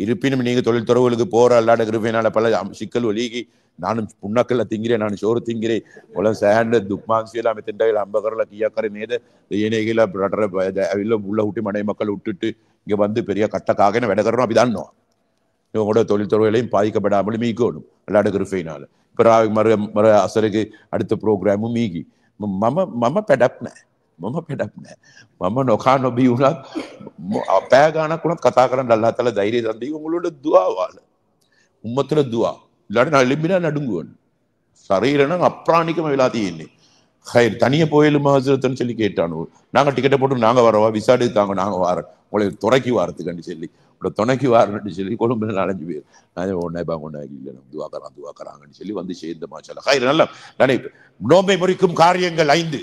இருப்பினும் நீங்க தொழில் துறவுகளுக்கு போற அல்லாட கிருபையினால பல சிக்கல் ஒலிகி நானும் புண்ணக்கல்ல திங்கிறேன், நான் சோறு திங்கிறேன். ஒலம் சேண்ட துப்மான்சியெல்லாம் திண்டையில் அம்பகரில் கியாக்கரை நேத ஏனைகளை உள்ள விட்டு மனை மக்கள் விட்டுட்டு இங்க வந்து பெரிய கட்டக்காக விடக்கிறோம். அப்படிதானோ இவங்களோட தொழில் துறவுகளையும் பாதிக்கப்படாமலும் மீக்கணும் அல்லாட கிருபையினால. இப்ப மறு அசருக்கு அடுத்த ப்ரோக்ராமும் மீகி மம பெடப்ன මම පෙඩක් නෑ. මම නොකා නොබී වුණත් අපෑ ගානක් වුණත් කතා කරන්න අල්ලාහ් තාලා ධෛර්යය දන් දී උඹලට දුආ වාල. උම්මතර දුආ. ඊළඟට ලිබිනා නඩුංගුවන. ශරීරණ අප්‍රාණිකම වෙලා තියෙන්නේ. ஹைர் தனியாக போயிலும் ஹசரத்துன்னு சொல்லி கேட்டானு நாங்கள் டிக்கெட்டை போட்டு நாங்கள் வரோவா விசா எடுத்தாங்க நாங்கள் வாரோம் உங்களை துணைக்கி வாரத்துக்குன்னு சொல்லி உங்களை துணைக்கி வாரன்னு சொல்லி கொழும்புல 4-5 பேர் நான் ஒன்றா கொண்டாக்கி இல்லை துவாக்கறாங்கன்னு சொல்லி வந்து சேர்ந்த மாச்சால ஹைர் நல்லா நானே நோம்பை முறிக்கும் காரியங்கள் 5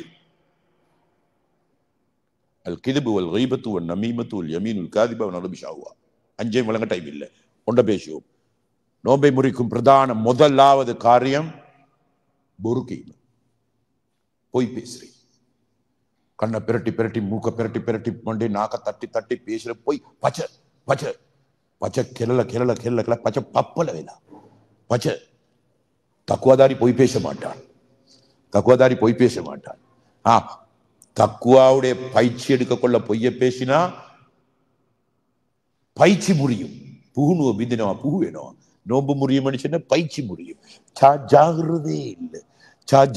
அல் கிதுபு வல் கீபத்து வல் நமீமத்து வல் யமீனுல் காதிபா வ நலபி ஷாவா 5 வழங்க டைம் இல்லை ஒன்றை பேசுவோம். நோம்பை முறிக்கும் பிரதான முதலாவது காரியம் பொறுக்கீமை. போய் பேசுறீ கண்ணை பிரட்டி பிரட்டி மூக்க பிரட்டி பிரட்டி மண்டே நாக்க தட்டி தட்டி பேசுற போய் பச்சை பச்சை பச்சை கிளல கிளல கிளல கிள பச்சை பப்பல வேலா பச்சை தக்குவாதாரி போய் பேச மாட்டான். தக்குவாதாரி போய் பேச மாட்டான். தக்குவாவுடைய பயிற்சி எடுக்க கொள்ள பொய்ய பேசினா பயிற்சி முறியும். புகுனுவ பிந்தினவா புகு வேணும். நோம்பு முறியும் மனுஷன பயிற்சி முறியும். ஜாகிரதே இல்லை.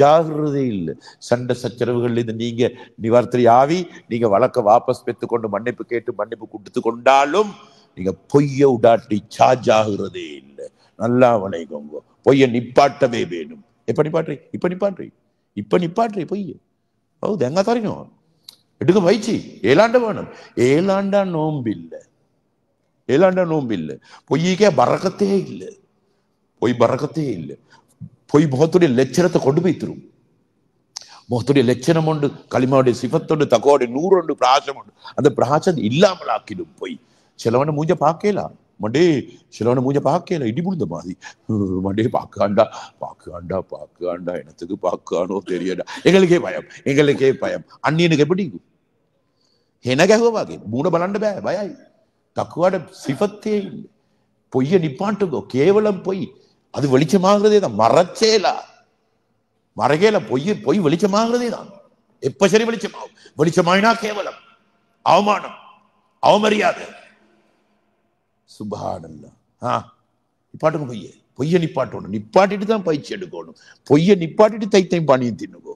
ஜாகிரதை இல்லை. சண்டை சச்சரவுகள் இது நீங்க நிவர்த்தி ஆவி நீங்க வழக்க வாபஸ் பெற்றுக்கொண்டு மன்னிப்பு கேட்டு மன்னிப்பு கொடுத்து கொண்டாலும் நீங்க பொய்ய உடாட்டி ஜாகிரதே இல்லை. நல்லா வணங்கோங்க. பொய்ய நிப்பாட்டவே வேணும். எப்ப நிப்பாட்றி இப்ப நிப்பாட்றி இப்ப நிப்பாட்றி பொய்ய ஹೌದು ಹೆಂಗ ತರಿನೋ எடுக்க பயிற்சி ஏலாண்ட வேணும். ஏலாண்டா நோம்பில்லை. ஏலாண்டா நோம்பில்லை. பொய்யிக்கே பறக்கத்தே இல்லை. பொய் பறக்கத்தே இல்லை. பொய் முகத்துடைய லட்சணத்தை கொண்டு போய் தரும். முகத்துடைய லட்சணம் உண்டு, களிமாவுடைய சிபத்தோடு தகோடைய 100 பிராசம் உண்டு. அந்த பிராசம் இல்லாமல் ஆக்கிடும் பொய். சிலவனை மூஞ்ச பார்க்கலாம் மண்டே, சிலவனை மூஞ்ச பார்க்கல இடி புழுந்த மாதிரி மண்டே பார்க்காண்டா பார்க்காண்டா பார்க்காண்டா எனத்துக்கு பார்க்கானோ தெரியடா. எங்களுக்கே பயம், எங்களுக்கே பயம். அந்நியனுக்கு எப்படி எனக்காகவாக மூட பலண்ட பயாய் தக்குவாட சிபத்தே இல்லை. பொய்ய நிப்பாட்டுங்கோ. கேவலம் பொய் அது வெளிச்சமாகிறதே தான். மறைச்சேலா மறைகேல பொய் வெளிச்சமாகிறதே தான். எப்ப சரி வெளிச்சமாகும். வெளிச்சமாயினா கேவலம், அவமானம், அவமரியாதை. சுப்ஹானல்லாஹ். நிப்பாட்டுங்க பொய்ய. பொய்ய நிப்பாட்டணும். நிப்பாட்டிட்டு தான் பயிற்சி எடுக்கணும். பொய்ய நிப்பாட்டிட்டு தைத்தியம் பாணியும் தின்னுங்கோ.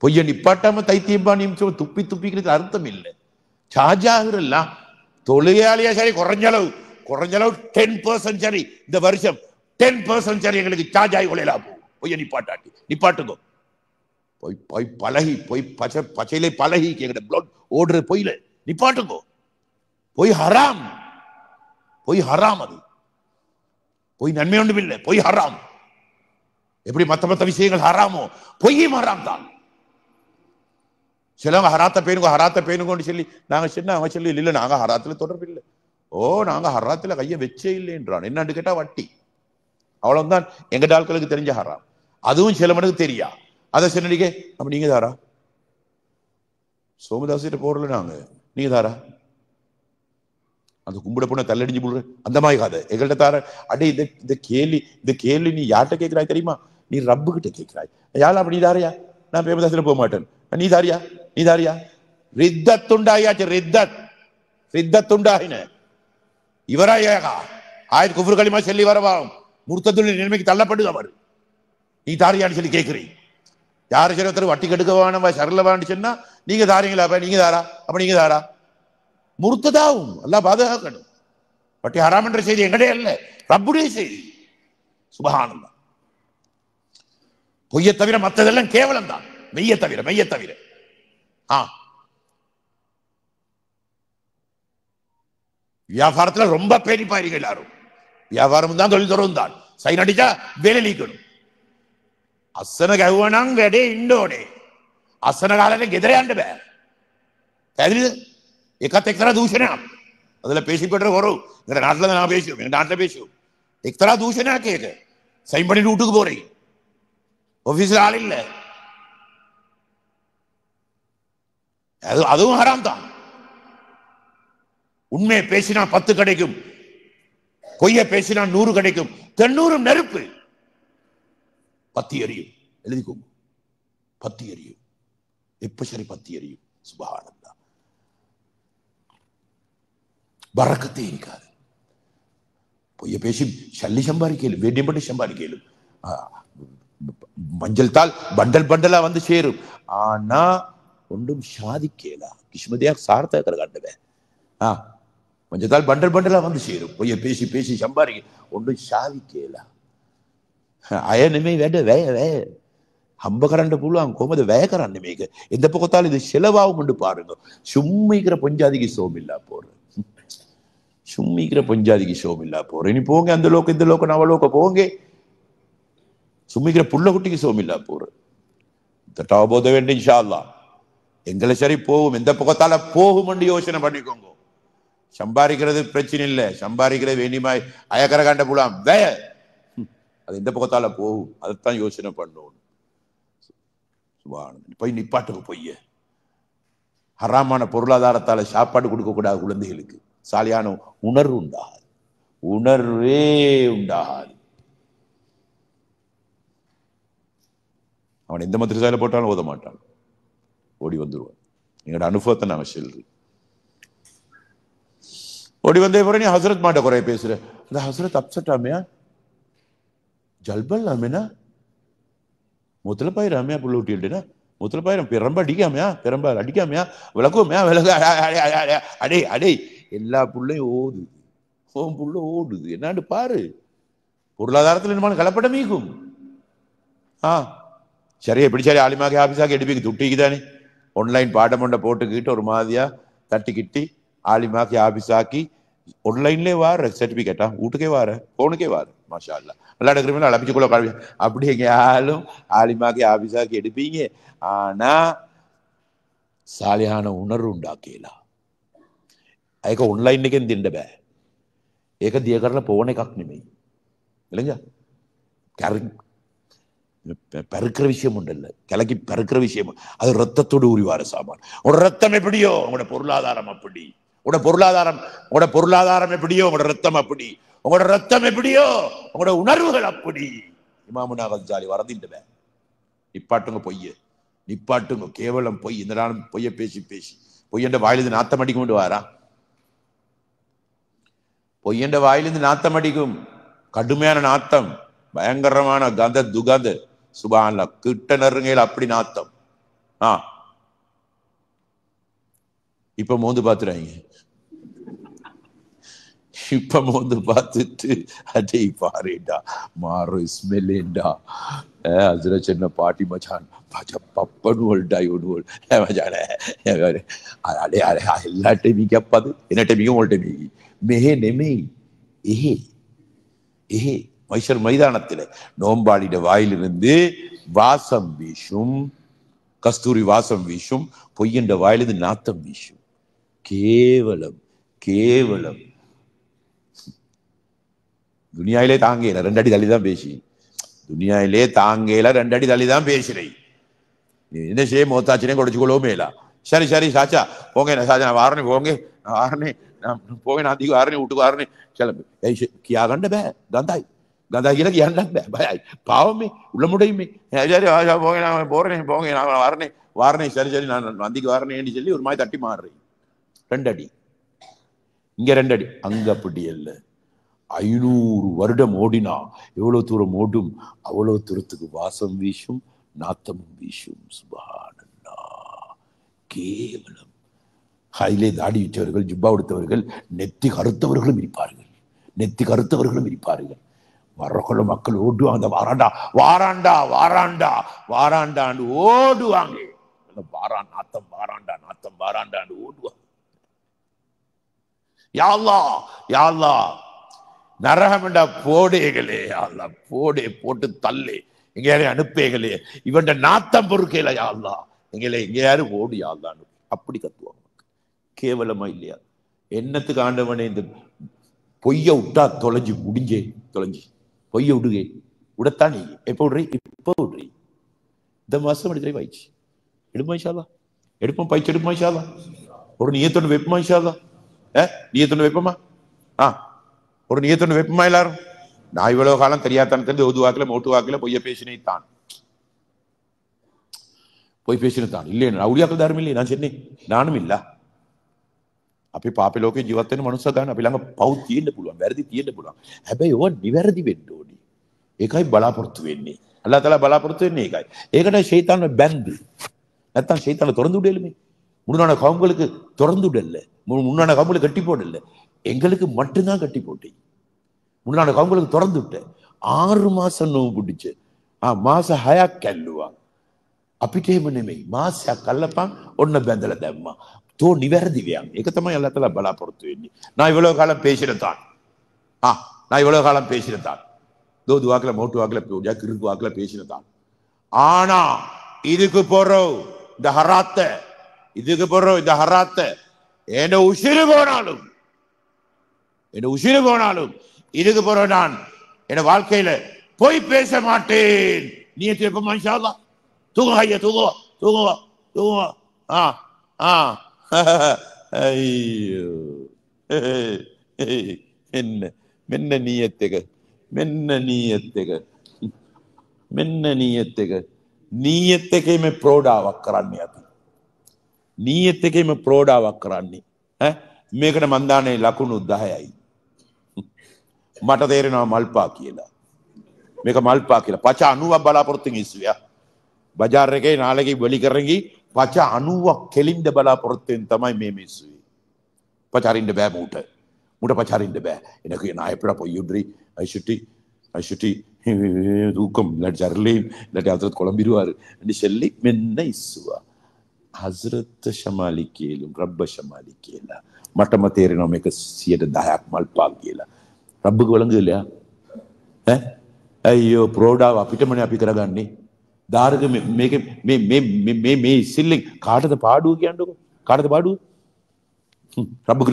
பொய்ய நிப்பாட்டாம தைத்தியம் பாணியும் துப்பி துப்பிக்கிறது அர்த்தம் இல்லை. சாஜாகிறல்லாம் தொழிலாளியா சரி குறைஞ்சளவு 10% சரி இந்த வருஷம் 10% சரி எங்களுக்கு சார்ஜ் ஆகி கொள்ளலாம். பொய்ய நிப்பாட்டாட்டி நிப்பாட்டுங்க. பொய் பழகி பொய் பச்சையிலே பழகி எங்கிட்ட பிளட் ஓடுற பொய்ல நிப்பாட்டுங்க. பொய் ஹராம். பொய் ஹராம். அது பொய் நன்மை ஒன்றும் இல்லை. பொய் ஹராம். எப்படி மத்த விஷயங்கள் ஹராமோ பொய்யும் ஹராம் தான். சிலவங்க ஹராத்த பேணுங்கன்னு சொல்லி நாங்க சின்ன அவங்க சொல்லி இல்லை நாங்க ஹராத்துல தொடர்பு இல்லை. நாங்க ஹராத்துல கைய வச்சே இல்லைன்றான். என்னன்னு கேட்டா வட்டி. அவ்வளவுதான் எங்க ஆட்களுக்கு தெரிஞ்ச ஹராம். அதுவும் சில மனுக்கு தெரியா. அதை சொன்னீங்க அப்ப நீங்க தாரா சோமதாசிட்ட போறல நாங்க நீங்க தாரா அந்த கும்பிட போன தள்ளடிஞ்சு போடுற அந்த மாதிரி காதை எங்கள்கிட்ட தார அடே இந்த கேள்வி நீ யார்கிட்ட கேட்கிறாய் தெரியுமா? நீ ரப்பு கிட்ட கேட்கிறாய். யாழ் அப்படி நீ தாரையா? நான் பேமதாசில போக மாட்டேன். நீ தாரியா ரித்தத்துண்டாயாச்சு. ரித்தத்துண்டாயின இவராயா ஆயிரத்து குஃபுர் கலிமா சொல்லி வரவாம் முர்த்தத்துடைய நிலைமைக்கு தள்ளப்படுது அவர். நீ தாரியான்னு சொல்லி கேட்கிறீங்க. யாரு சரி ஒருத்தர் வட்டி கெடுக்கவான சரளவான்னு சொன்னா நீங்க தாரீங்களா? அப்ப நீங்க தாரா? அப்ப நீங்க தாரா? முர்த்ததாவும் அல்லாஹ் பாதுகாக்கணும். வட்டி ஹராம் என்ற செய்தி எங்கடே அல்ல, ரப்புடைய செய்தி. சுப்ஹானல்லாஹ். பொய்யை தவிர மற்றதெல்லாம் கேவலம் தான். மெய்ய தவிர வியாபாரத்துல ரொம்ப பேணி பாருங்க எல்லாரும். வியாபாரம் தான் தொழில் துறவும் தான். சைன் அடிச்சா வேலை நீக்கணும். අස්සන ගැහුවනම් වැඩේ ඉන්න ඕනේ. අස්සන කාලේ ගෙදර යන්න බෑ. පැහැදිලිද? ඒකත් එක්තරා දූෂණයක්. அதுல பேசிப்பட்ட வரும். இந்த நாட்டுல தான் நான் பேசுவோம். எங்க நாட்டுல பேசுவோம். எக்ஸ்ட்ரா தூஷணம் கேட்க சைன் பண்ணிட்டு வீட்டுக்கு போறீங்க. ஆபீஸ்ல ஆள் இல்ல. அதுவும் ஹராம் தான். உண்மையை பேசினா 10 கிடைக்கும். பொய்ய பேசினா 100 கிடைக்கும். 90 நெருப்பு. பத்தி எரியும். எழுதிக்கோங்க. பத்தி எரியும். எப்ப சரி பத்தி எரியும். சுப்ஹானல்லாஹ். பரக்கத்தே இருக்காது. பொய்ய பேசி சல்லி சம்பாதிக்கலும், வேண்டியபடி சம்பாதிக்கலும். மஞ்சள் தாள் பண்டல் பண்டலா வந்து சேரும். ஆனா ஒன்றும் சாதிக்கலா. කිසිම දෙයක් සාර්ථක කරගන්න බෑ. கொஞ்சத்தால் பண்டல் பண்டலா வந்து சேரும். பொய்ய பேசி பேசி சம்பாதிக்க ஒன்றும் சாதிக்கலா. අය නෙමෙයි වැඩ වැය හම්බ කරන්න පුළුවන් කොහොමද වැය කරන්නේ මේක? எந்த பக்கத்தால் இது செலவாகும் என்று பாருங்க. சும்மிக்கிற பொஞ்சாதிக்கு சோமில்லா போறேன். சும்மிக்கிற பொஞ்சாதிக்கு சோமில்லா போறேன். இனி போங்க அந்த லோக்கம் இந்த லோக்கம் நவலோக்க போங்க. சும்மிக்கிற புள்ள குட்டிக்கு சோமில்லா போறேன். தட்டாபோத வேண்டும் இன்ஷா அல்லாஹ். எங்களை சரி போகும் எந்த பக்கத்தால போகும் என்று யோசனை பண்ணிக்கோங்க. சம்பாதிக்கிறது பிரச்சனை இல்லை. சம்பாதிக்கிறது வேண்டியமாய் அயக்கரை காண்ட போலாம் வேய அது எந்த பக்கத்தால போகும் அதைத்தான் யோசனை பண்ணணும். போய் நிப்பாட்டுக்கு பொய்ய ஹராமான பொருளாதாரத்தால சாப்பாடு கொடுக்க கூடாது குழந்தைகளுக்கு. சாலியான உணர்வு உண்டாகாது. உணர்வே உண்டாகாது. அவன் எந்த மத்திரசாலையில போட்டாலும் ஓத மாட்டான். ஓடி வந்துருவான். எங்களோட அனுபவத்தை நாங்க சொல்றோம். ஓடி வந்தே போற நீ ஹசரத் மாட்ட குறைய பேசுற. அந்த ஹசரத் அப்செட் ஆமையா ஜல்பல் ஆமேனா முத்தல பாயிராமையா புள்ள ஊட்டினா முத்தல பாயிரம் பெரம்ப அடிக்காமையா பெரம்ப அடிக்காமையா விளக்குமையா விளக்கு அடே அடே எல்லா புள்ளையும் ஓடுது. ஓம் புள்ள ஓடுது என்னான்னு பாரு. பொருளாதாரத்தில் என்னமான கலப்பட மீக்கும். சரியா இப்படி சரி ஆலிமாக்கி ஆபீஸாக்கி எடுப்பிக்கு துட்டிக்குதானே ஆன்லைன் பாடம் ஒன்றை போட்டுக்கிட்டு ஒரு மாதிரியா தட்டிக்கிட்டி ஆலிமாக்கி ஆபீஸாக்கி ஆன்லைன்லேயே வார சர்டிபிகேட்டா வீட்டுக்கே வார போனுக்கே வார மாஷா அல்லா விளையாட கிரிமினல் அலப்பிச்சுக்குள்ள கல்வி அப்படி எங்கேயாலும் ஆலிமாக்கி ஆபீஸாக்கி எடுப்பீங்க. ஆனா சாலியான உணர்வு உண்டாக்கலாம். ඒක ඔන්ලයින් එකෙන් දෙන්න බෑ. ඒක දිය කරලා පෝන එකක් නෙමෙයි. இல்லைங்க பெருக்கிற விஷயம் உண்டு இல்லை. கிளக்கி பெருக்கிற விஷயம் அது ரத்தத்தோடு உரிவார சாமான். உங்களோட ரத்தம் எப்படியோ உங்களோட பொருளாதாரம் அப்படி. உங்களோட பொருளாதாரம் எப்படியோ உங்களோட ரத்தம் அப்படி. உங்களோட ரத்தம் எப்படியோ உங்களோட உணர்வுகள் அப்படி. இமாமுனா கஸ்ஸாலி வரதில்லை. நிப்பாட்டுங்க பொய்ய நிப்பாட்டுங்க. கேவலம் பொய். இந்த நாளும் பொய்ய பேசி பேசி பொய்யண்ட வாயிலிருந்து நாத்தம் அடிக்க கொண்டு வாரா. பொய்யண்ட வாயிலிருந்து நாத்தம் அடிக்கும். கடுமையான நாத்தம். பயங்கரமான கந்த துகந்த சுபான்ல கிட்ட நெருங்கையில் அப்படி நாத்தம். இப்ப மோந்து பாத்துறாங்க. இப்ப மோந்து பார்த்துட்டு அடே பாருடா மாறு ஸ்மெல்லேண்டா அதுல சின்ன பாட்டி மச்சான் பப்பனு ஒல்டாய் ஒன்று மச்சான அடே அடே எல்லா டைமிக்கு அப்பது என்ன டைமிக்கும் உங்கள்ட்ட மீகி மெஹே நெமே ஏஹே ஏஹே மைசர் மைதானத்தில் நோம்பாளிட வாயிலிருந்து வாசம் வீசும். கஸ்தூரி வாசம் வீசும். பொய்யண்ட வாயிலிருந்து நாத்தம் வீசும். கேவலம் கேவலம். துனியாயிலே தாங்கல 2 அடி தள்ளி தான் பேசி. துனியாயிலே தாங்கல 2 அடி தள்ளி தான் பேசுறேன். என்ன செய்ய மோத்தாச்சினே கொடுச்சுக்கொள்ளவும் மேலா. சரி சரி சாச்சா போங்க சாச்சா நான் வாரனே போங்க நான் வாரனே நான் போங்க நான் அதிக வாரனே வீட்டுக்கு வாரனே கிளம்பு. கியா கண்ட பே கந்தாய் கந்தா கீழே ஏன்டா பயாய் பாவமே உள்ள முடியுமே. சரி போங்க நான் போறேன் போங்க நான் வாரனே வாரனே சரி சரி நான் வந்திக்கு வாரனேன்னு சொல்லி ஒரு மாதிரி தட்டி மாறுறேன். 2 அடி இங்க 2 அடி அங்க அப்படி இல்லை. 500 வருடம் ஓடினா எவ்வளவு தூரம் ஓடும் அவ்வளவு தூரத்துக்கு வாசம் வீசும் நாத்தமும் வீசும். சுப்ஹானல்லாஹ். கேவலம். கையிலே தாடி விட்டவர்கள் ஜுப்பா உடுத்தவர்கள் நெத்தி கருத்தவர்களும் இருப்பார்கள். நெத்தி கருத்தவர்களும் இருப்பார்கள். வரக்குள்ள மக்கள் ஓடுவாங்க. வாராண்டா வாராண்டா வாராண்டா வாராண்டாண்டு ஓடுவாங்க. வாரா நாத்தம் வாராண்டா நாத்தம் வாராண்டாண்டு ஓடுவாங்க. யா அல்லாஹ் யா அல்லாஹ் நரகமெண்டா போடேகளே அல்லா போடே போட்டு தள்ளே எங்கேயாரு அனுப்பேகளே இவன் நாத்தம் பொறுக்கல யா அல்லாஹ் எங்களை எங்கேயாரு ஓடு யா அல்லாஹ்னு அப்படி கத்துவாங்க. கேவலமா இல்லையா? என்னத்துக்கு ஆண்டவனே இந்த பொய்ய விட்டா தொலைஞ்சு முடிஞ்சே தொலைஞ்சு பொய்ய விடுகே விடத்தான் நீ எப்போ விடுறீ இப்போ விடுறீ. இந்த மாசம் எடுத்து வாய்ச்சி எடுப்பா இன்ஷா எடுப்போம் பயிற்சி எடுப்போம் இன்ஷா ஒரு நியத்தொண்டு வைப்போமா இன்ஷா நியத்தொண்டு வைப்போமா ஒரு நியத்தொண்டு வைப்போமா எல்லாரும். நான் இவ்வளவு காலம் தெரியாதனத்திலிருந்து ஒது வாக்குல மோட்டு வாக்குல பொய்ய பேசினே தான் பொய் பேசினே தான் இல்லையே අවුලියක් ධර්ම இல்லையே நான் சொன்னேன் நானும் இல்ல. අපි පාපේ ලෝකේ ජීවත් වෙන මනුස්ස ගන්න අපි ළඟ පව් තියෙන්න පුළුවන් වැරදි තියෙන්න පුළුවන්. හැබැයි ඕවා නිවැරදි වෙන්න ඕනේ. ඒකයි බලාපොරොත්තු වෙන්නේ. අල්ලාහ් තාලා බලාපොරොත්තු වෙන්නේ ඒකයි. ඒකට ෂයිතාන බැන්දු. அதான் ஷைத்தானை திறந்து விடலுமே. முன்னான கவுங்களுக்கு திறந்து விடல, முன்னான கவுங்களுக்கு கட்டி போடல, எங்களுக்கு மட்டும்தான் கட்டி போட்டேன். முன்னான கவுங்களுக்கு திறந்து விட்டேன். 6 மாசம் நோவு பிடிச்சு මාස 6ක් කැල්ලුවා. අපිට එහෙම නෙමෙයි. මාසයක් කල්ලපන් ඔන්න බැඳලා දැම්මා. තෝ නිවැරදිවියන්. ඒක තමයි අල්ලාහ් බලාපොරොත්තු වෙන්නේ. நான் இவ்வளவு காலம் பேசினதான். நான் இவ்வளவு காலம் பேசினதான். தோது வாக்குல மோட்டு வாக்குல பூஜா கிறுக்கு வாக்குல பேசினதான். ஆனா இதுக்கு போறோம் இந்த ஹராத்த, இதுக்கு போறோம் இந்த ஹராத்த என்ன உசிறு போனாலும் இதுக்கு போறோம் நான் என் வாழ்க்கையில போய் பேச மாட்டேன். நீ திருப்பமா இன்ஷா அல்லாஹ். தூங்க ஐயா, தூங்குவா. ஐயோ என்ன மென்ன நீயத்துக நீயத்துකේ මේ ප්‍රෝඩාවක් කරන්නේ අපි. நீயத்துකේ මේ ප්‍රෝඩාවක් කරන්නේ. මේකට මන් දාන්නේ ලකුණු 10යි. මට තේරෙනවා මල්පා කියලා. මේක මල්පා කියලා. පච 90ක් බලාපොරොත්තුෙන් ඉස්සුවා. බජාර් එකේ නාලකේ වෙලි කරංගි පච 90ක් කෙලින්ද බලාපොරොත්තුෙන් තමයි මේ මිස්සුවේ. පචාරින්න බෑ මුට පචාරින්න බෑ. எனக்கு நான் எப்படா பொய்யுன்றி ஐசுட்டி தூக்கம் இல்லாட்டி சரலையும் இல்லாட்டி ஹசரத் குழம்பிடுவாரு என்று சொல்லி மென்ன இசுவா. ஹசரத் ஷமாலி கேலும் ரப்ப ஷமாலி கேலா මටම තේරෙනවා මේක 10ක් මල්පා කියලා. රබ්බුக்கு වළංගු இல்லையா? අයියෝ ප්‍රෝඩාව අපිටමනේ අපි කරගන්නේ. දාරක මේක මේ ඉසිල්ලෙන් කාටද පාඩුව කියන්නකො? කාටද පාඩුව? ரப்புக்கு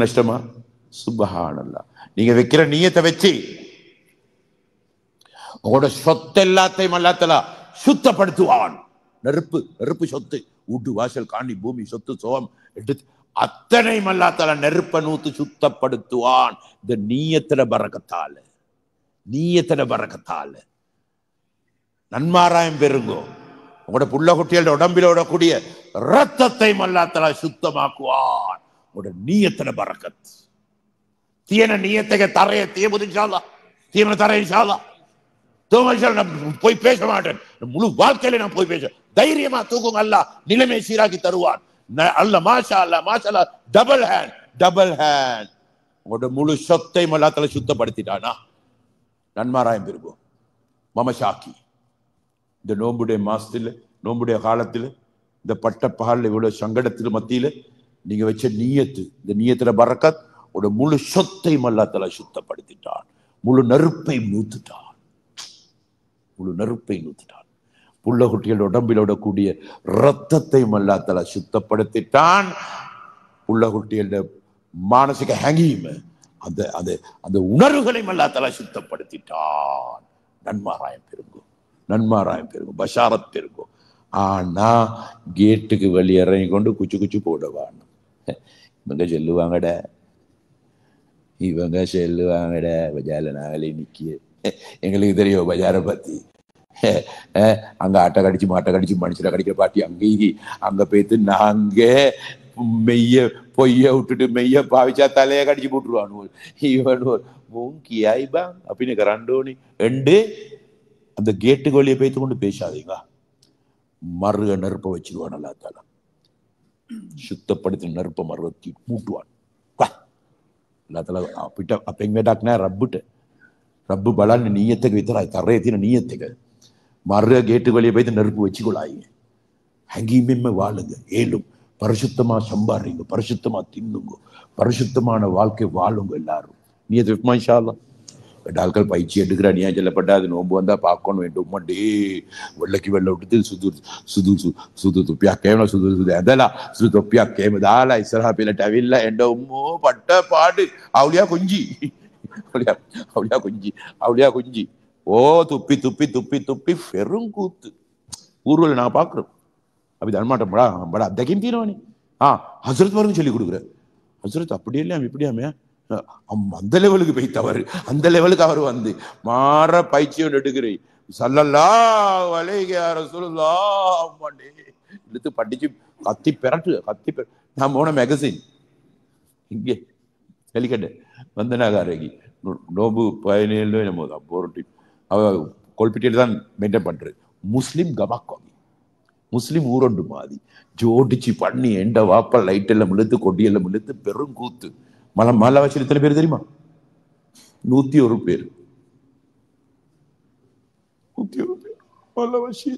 நஷ்டமா? சுப்ஹானல்லாஹ். நீங்க வைக்கிற நியத்தை வச்சு உங்களோட சொத்து எல்லாத்தையும் அல்லாஹ் தஆலா சுத்தப்படுத்துவான். நெருப்பு சொத்து, வீட்டு வாசல் காணி பூமி சொத்து சோகம் எடுத்து அத்தனையும் அல்லாஹ் தஆலா நெருப்ப நூத்து சுத்தப்படுத்துவான். இந்த நியத்துல பரக்கத்தால நன்மாராயம் பெருங்கோ. உங்களோட புள்ள குட்டியோட உடம்பில் ஓடக்கூடிய ரத்தத்தை அல்லாஹ் தஆலா சுத்தமாக்குவான். உங்களோட நியத்துல பரக்கத். தீன நியத்தை தரைய தீமுது இன்ஷா அல்லாஹ். தீமன தரைய இன்ஷா அல்லாஹ். நான் போய் பேச மாட்டேன். முழு வாழ்க்கையில நான் போய் பேச தைரியமா தூக்குங்க. அல்லாஹ் நிலைமை சீராக்கி தருவான். அல்லாஹ் மாஷா அல்லாஹ் டபுள் ஹேண்ட் உங்களோட முழு சொத்தை அல்லாஹ் தஆலா சுத்தப்படுத்திட்டானா நன்மாராயம் பெருகும். மமஷாக்கி இந்த நோம்புடைய மாசத்துல, நோம்புடைய காலத்துல, இந்த பட்ட பகல்ல இவ்வளவு சங்கடத்துல மத்தியில நீங்க வச்ச நியத்து, இந்த நியத்துல பரக்கத் ஒரு முழு சொத்தையும் அல்லாஹ் தஆலா சுத்தப்படுத்திட்டான். முழு நெருப்பை நூத்துட்டான். புள்ள குட்டிகள் உடம்பில் ஓடக்கூடிய ரத்தத்தையும் அல்லாஹ் தஆலா சுத்தப்படுத்திட்டான். புள்ள குட்டிகளோட மானசிக ஹங்கீம், அந்த உணர்வுகளையும் அல்லாஹ் தஆலா சுத்தப்படுத்திட்டான். நன்மாராயம் பெருகும், பஷாரத் பெருகும். ஆனா கேட்டுக்கு வெளியே இறங்கி கொண்டு குச்சு போடுவான். இவங்க சொல்லுவாங்கடா பஜார்ல நாங்களே நிக்கிய. எங்களுக்கு தெரியும் பஜாரை பத்தி. அங்க ஆட்டை கடிச்சு மாட்டை கடிச்சு மனுஷனை கடிக்கிற பாட்டி அங்க போய்த்து நாங்க பொய்ய விட்டுட்டு மெய்ய பாவிச்சா தலைய கடிச்சு போட்டுருவானு. இவன் மூங்கியாய்பாங் அப்படின்னு கரண்டோனி எண்டு அந்த கேட்டுக்கு வழியை போய்த்து கொண்டு பேசாதீங்க. மருக நெருப்ப வச்சிருவான். அல்லாஹ் தஆலா சுத்தப்படுத்தி நெருப்ப மறுவத்தி மூட்டுவான். අල්ලාහ් තාලා අපිට අපෙන් වැඩක් නැහැ රබ්බුට. රබ්බු බලන්නේ නියත එක විතරයි. තරේ තියෙන නියත එක. மர்ற கேட்டு வெளியே போய் நெருப்பு வச்சுக்கொள்ளாங்க. ஹங்கீமெம்ம வாழுங்க. ஏழும் பரிசுத்தமா சம்பாரிங்க, பரிசுத்தமா தின்னுங்க, பரிசுத்தமான வாழ்க்கை வாழுங்க. எல்லாரும் நியத் வைப்போமா இன்ஷா அல்லாஹ். டாக்டர் பயிற்சி எடுக்கிற அநியா சொல்லப்பட்ட அது நோம்பு வந்தா பார்க்கணும் வேண்டும். மண்டே வெள்ளக்கு வெள்ள விட்டு சுது துப்பியா கேம சுது அதெல்லாம் சுது தொப்பியா கேம தாலா இஸ்ரா பிள்ளை அவில்ல என்ற உம்மோ பட்ட பாடு அவளியா குஞ்சி ஓ துப்பி பெருங்கூத்து ஊர்வல நான் பாக்குறோம். அப்படி தன்மாட்டம் படா அத்தகையும் தீர்வானி ஹசரத் வரைக்கும் சொல்லி கொடுக்குற. ஹசரத் அப்படி இல்லையா இப்படியாமே அந்த லெவலுக்கு போய்த்தவர். அந்த லெவலுக்கு அவர் வந்து மாற பயிற்சியோடு எடுக்கிறேன். ஸல்லல்லாஹு அலைஹி ரசூலுல்லாஹ் எடுத்து படிச்சு கத்தி பெரட்டு. நான் போன மேகசின் இங்கே கலிக்கட்டு வந்தனாகாரகி நோபு 17 நம்ம போராட்டி அவ கொல்பிட்டியில தான் மெயின்டைன் பண்றது. முஸ்லிம் கமாக்கோமி முஸ்லிம் ஊரொண்டு மாதி ஜோடிச்சு பண்ணி எண்ட வாப்ப லைட் எல்லாம் இழுத்து கொடியெல்லாம் இழுத்து பெரும் கூத்து. மலை வச்சு எத்தனை பேர் தெரியுமா? 101 பேர். 101 பேர் மலை வச்சு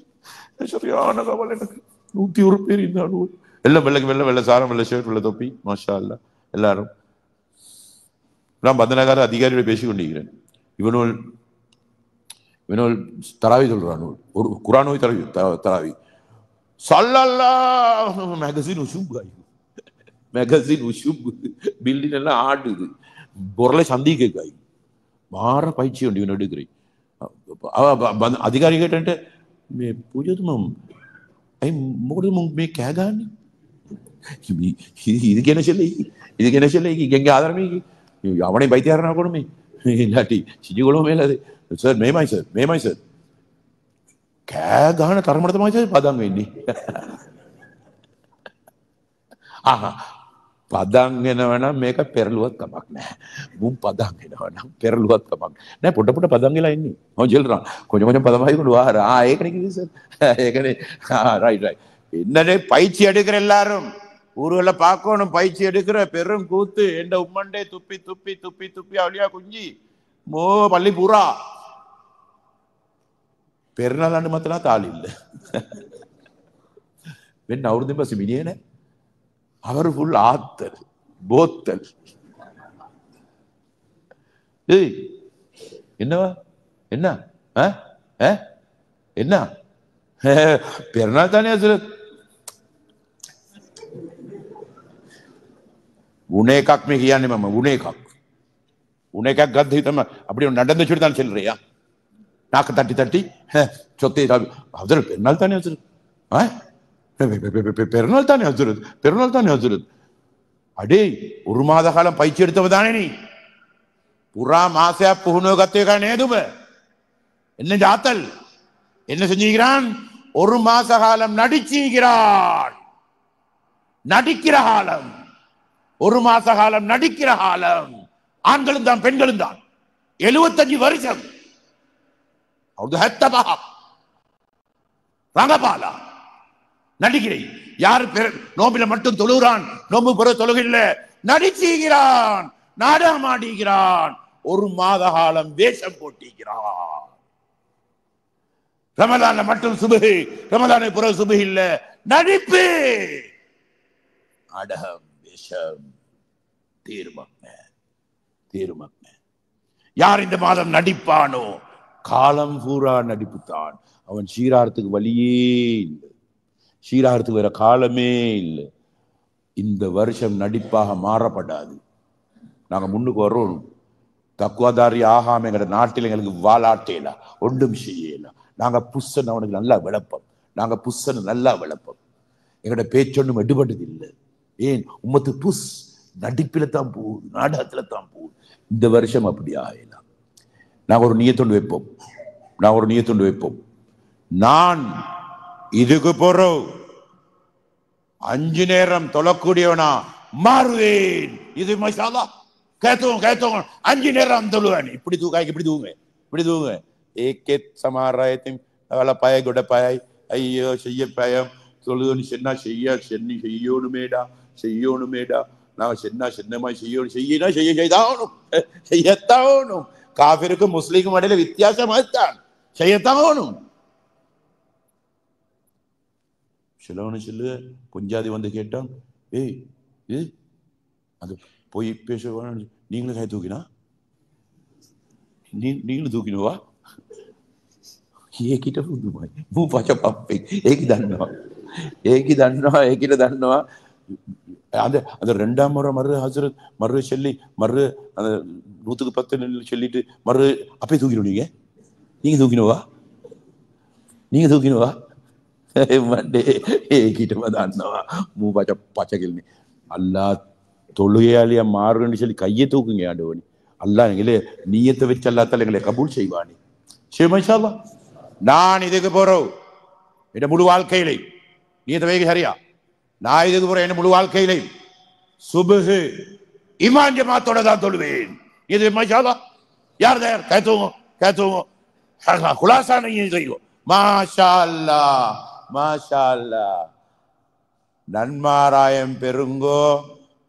சரியான கவலை எனக்கு. 101 பேர் இந்த எல்லாம் வெள்ள சாரம், வெள்ள ஷர்ட், வெள்ள தொப்பி, மாஷா அல்லா எல்லாரும். நான் பந்தனகார அதிகாரியோட பேசிக்கொண்டிருக்கிறேன். இவனோல் தராவி சொல்றான், ஒரு குரானோய் தராவி சல்லல்லாஹு மேகசின் உஷுப் பில்டிங் எல்லாம் ஆடுது. பொருளை சந்திக்காய் மாற பயிற்சி உண்டு இவன் எடுக்கிறேன். அதிகாரி கேட்டேன்ட்டு पूछो तुम आई मोड़ में क्या गाने ಇದಕ್ಕೆ ನಶೆಲ್ಲ ಹೆಂಗೆ ಆಧಾರ ಅವನೇ ಬೈತಿಯಾರ ಹಾಕೊಡಮೆ ಇಲ್ಲಾಟಿ ಸಿಜಿಗಳು ಮೇಲೆ ಅದೇ ಸರ್ ಮೇಮಾಯ್ ಸರ್ ಕ್ಯಾ ಗಾನ ತರಮಡದ ಮಾಯ ಪದಂಗ ಇನ್ನಿ ಆಹಾ ಪದಂಗೆನವಣ ಮೇಕ ಪೆರಲುವತ್ ಕಮಕ್ ನೇ ಮುಂ ಪದಂಗೆನವಣ ಪೆರಲುವತ್ ಕಮಕ್ ನೇ ಪುಟ್ಟ ಪದಂಗಿಲ್ಲ ಇನ್ನಿ ಅವನು சொல்றான் கொஞ்சம் பதமாகி கொண்டு வார ஏக்கனைக்கு சார் ஏக்கனே ரைட் என்னடே பயிற்சி எடுக்கிற எல்லாரும் ஊர்களை பார்க்கணும். பயிற்சி எடுக்கிற பெரும் கூத்து எந்த உம்மண்டே துப்பி துப்பி துப்பி துப்பி அவளியா குஞ்சி மோ பள்ளி பூரா பெருநாளாண்டு மாத்தினா தாள் இல்லை வெண்ண அவருது பஸ் மினியனே அவர் ஃபுல் ஆத்தல் போத்தல். ஏய் என்னவா என்ன என்ன பெருநாள் தானே ஹசரத் உனே காக் மே கியா மாமா உனே காக் கத் ஹிதம் அப்படி நடந்து வச்சுட்டு தான் சொல்றியா நாக்கு தட்டி தட்டி சொத்தை ஹசரத் பெருநாள் தானே ஹசரத் பெருநாள் தானே ஹசரத் அடே ஒரு மாத காலம் பயிற்சி எடுத்தவதானே நீ புறா மாசா புகுனோ கத்தேகா நேதும என்ன ஜாத்தல் என்ன செஞ்சுக்கிறான்? ஒரு மாச காலம் நடிச்சுகிறான். நடிக்கிற காலம், ஒரு மாச காலம் நடிக்கிற காலம். ஆண்களும் தான் பெண்களும் தான். 75 வருஷம் ரங்கபாலா நடிக்கிறேன். யாரு நோம்பில மட்டும் தொழுகிறான், நோம்பு பிற தொழுகில்ல, நடிச்சுகிறான், நாடகமாடுகிறான். ஒரு மாத காலம் வேஷம் போட்டிக்கிறான். ரமலான மட்டும் சுபஹி, ரமலானை புற சுபஹி இல்ல, நடிப்பு, நாடகம், வேஷம். தீர்மக்ன யார் இந்த மாதம் நடிப்பானோ காலம் பூரா நடிப்புத்தான். அவன் சீராரத்துக்கு வழியே இல்லை, சீராரத்துக்கு வேற காலமே இல்லை. இந்த வருஷம் நடிப்பாக மாறப்படாது. நாங்க முன்னுக்கு வர்றோம். தக்குவாதாரி ஆகாம எங்க நாட்டில் எங்களுக்கு வாலாட்டேல ஒன்றும் செய்யல. நாங்க புஷன் அவனுக்கு நல்லா விளப்பம், நாங்க புஷன் நல்லா விளப்பம். எங்களோட பேச்சொன்னும் எடுபட்டது இல்லை. ஏன் உம்மத்து புஷ் நடிப்பில தான் போகுது, நாடகத்துல தான் போகுது. இந்த வருஷம் அப்படி ஆகலாம். நாங்க ஒரு நியத்தொண்டு வைப்போம். நான் இதுக்கு போறோம் 5 நேரம் தொழக்கூடியவனா மாறுவேன். இது மசாலா கேத்தோம் 5 நேரம் தொழுவேன். இப்படி தூங்க ஏகே சமாராயத்தையும் அவளை பாய கூட பாய் ஐயோ செய்ய பாயம் தொழுதுன்னு சொன்னா செய்யணுமேடா நாங்க சென்னமா செய்யத்தாகணும். காஃபிருக்கும் முஸ்லிமுக்கும் இடையில வித்தியாசமாகத்தான் செய்யத்தாகணும். சிலவனு சொல்லு பொஞ்சாதி வந்து கேட்டான், ஏய் இது அது போய் பேச நீங்களும் கை தூக்கினா நீங்களும் தூக்கினுவா ඒකිට පුදුමයි. මූ පච පප්පෙක් ඒක දන්නවා. அந்த 2ஆம் முறை மறு ஹசரத் மறு சொல்லி மறு அந்த 110 சொல்லிட்டு மறு அப்பே தூக்கிடும். நீங்க தூக்கினவா மண்டே ඒකිටම දන්නවා. මූ පච කෙල්නේ அல்லா தொழுகையாளியா மாறுன்னு சொல்லி கையை தூக்குங்க ஆண்டவனி. அல்லா எங்களே நீயத்தை வச்சு அல்லாத்தால எங்களை கபூல் செய்வானே. ஷேமஷால்லா நான் இதுக்கு போறோம் என் முழு வாழ்க்கையிலே நீயத்தை வைக்க சரியா. நான் இதுக்கு போறேன் என் முழு வாழ்க்கையிலே சுபஹு இமான் ஜமாத்தோட தான் தொழுவேன். இது மஷால்லா யார் தயார்? கேத்துவோம் குலாசா நீங்க செய்வோம். மாஷா அல்லா மாஷா அல்லாஹ். நன்மாராயம் பெருங்கோ.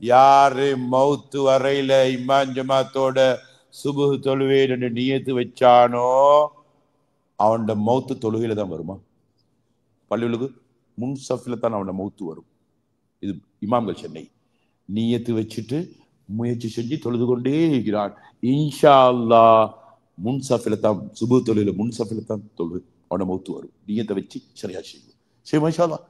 யாரு மௌத்து வரையில இமாம் ஜமாத்தோட சுபுஹ் தொழுவேன் என்று நியத்து வச்சானோ அவன் மௌத்து தொழுகையில தான் வருமா? பள்ளிகளுக்கு முன் சஃபில தான் அவன் மௌத்து வரும். இது இமாம்கள் சென்னை நியத்து வச்சுட்டு முயற்சி செஞ்சு தொழுது கொண்டே இருக்கிறான். இன்ஷா அல்லாஹ் முன் சஃபில தான் சுபுஹ் தொழுகையில முன் சஃபில தான் தொழு அவன மௌத்து வரும். நியத்தை வச்சு சரியா செய்யும். சரி மாஷா அல்லாஹ்.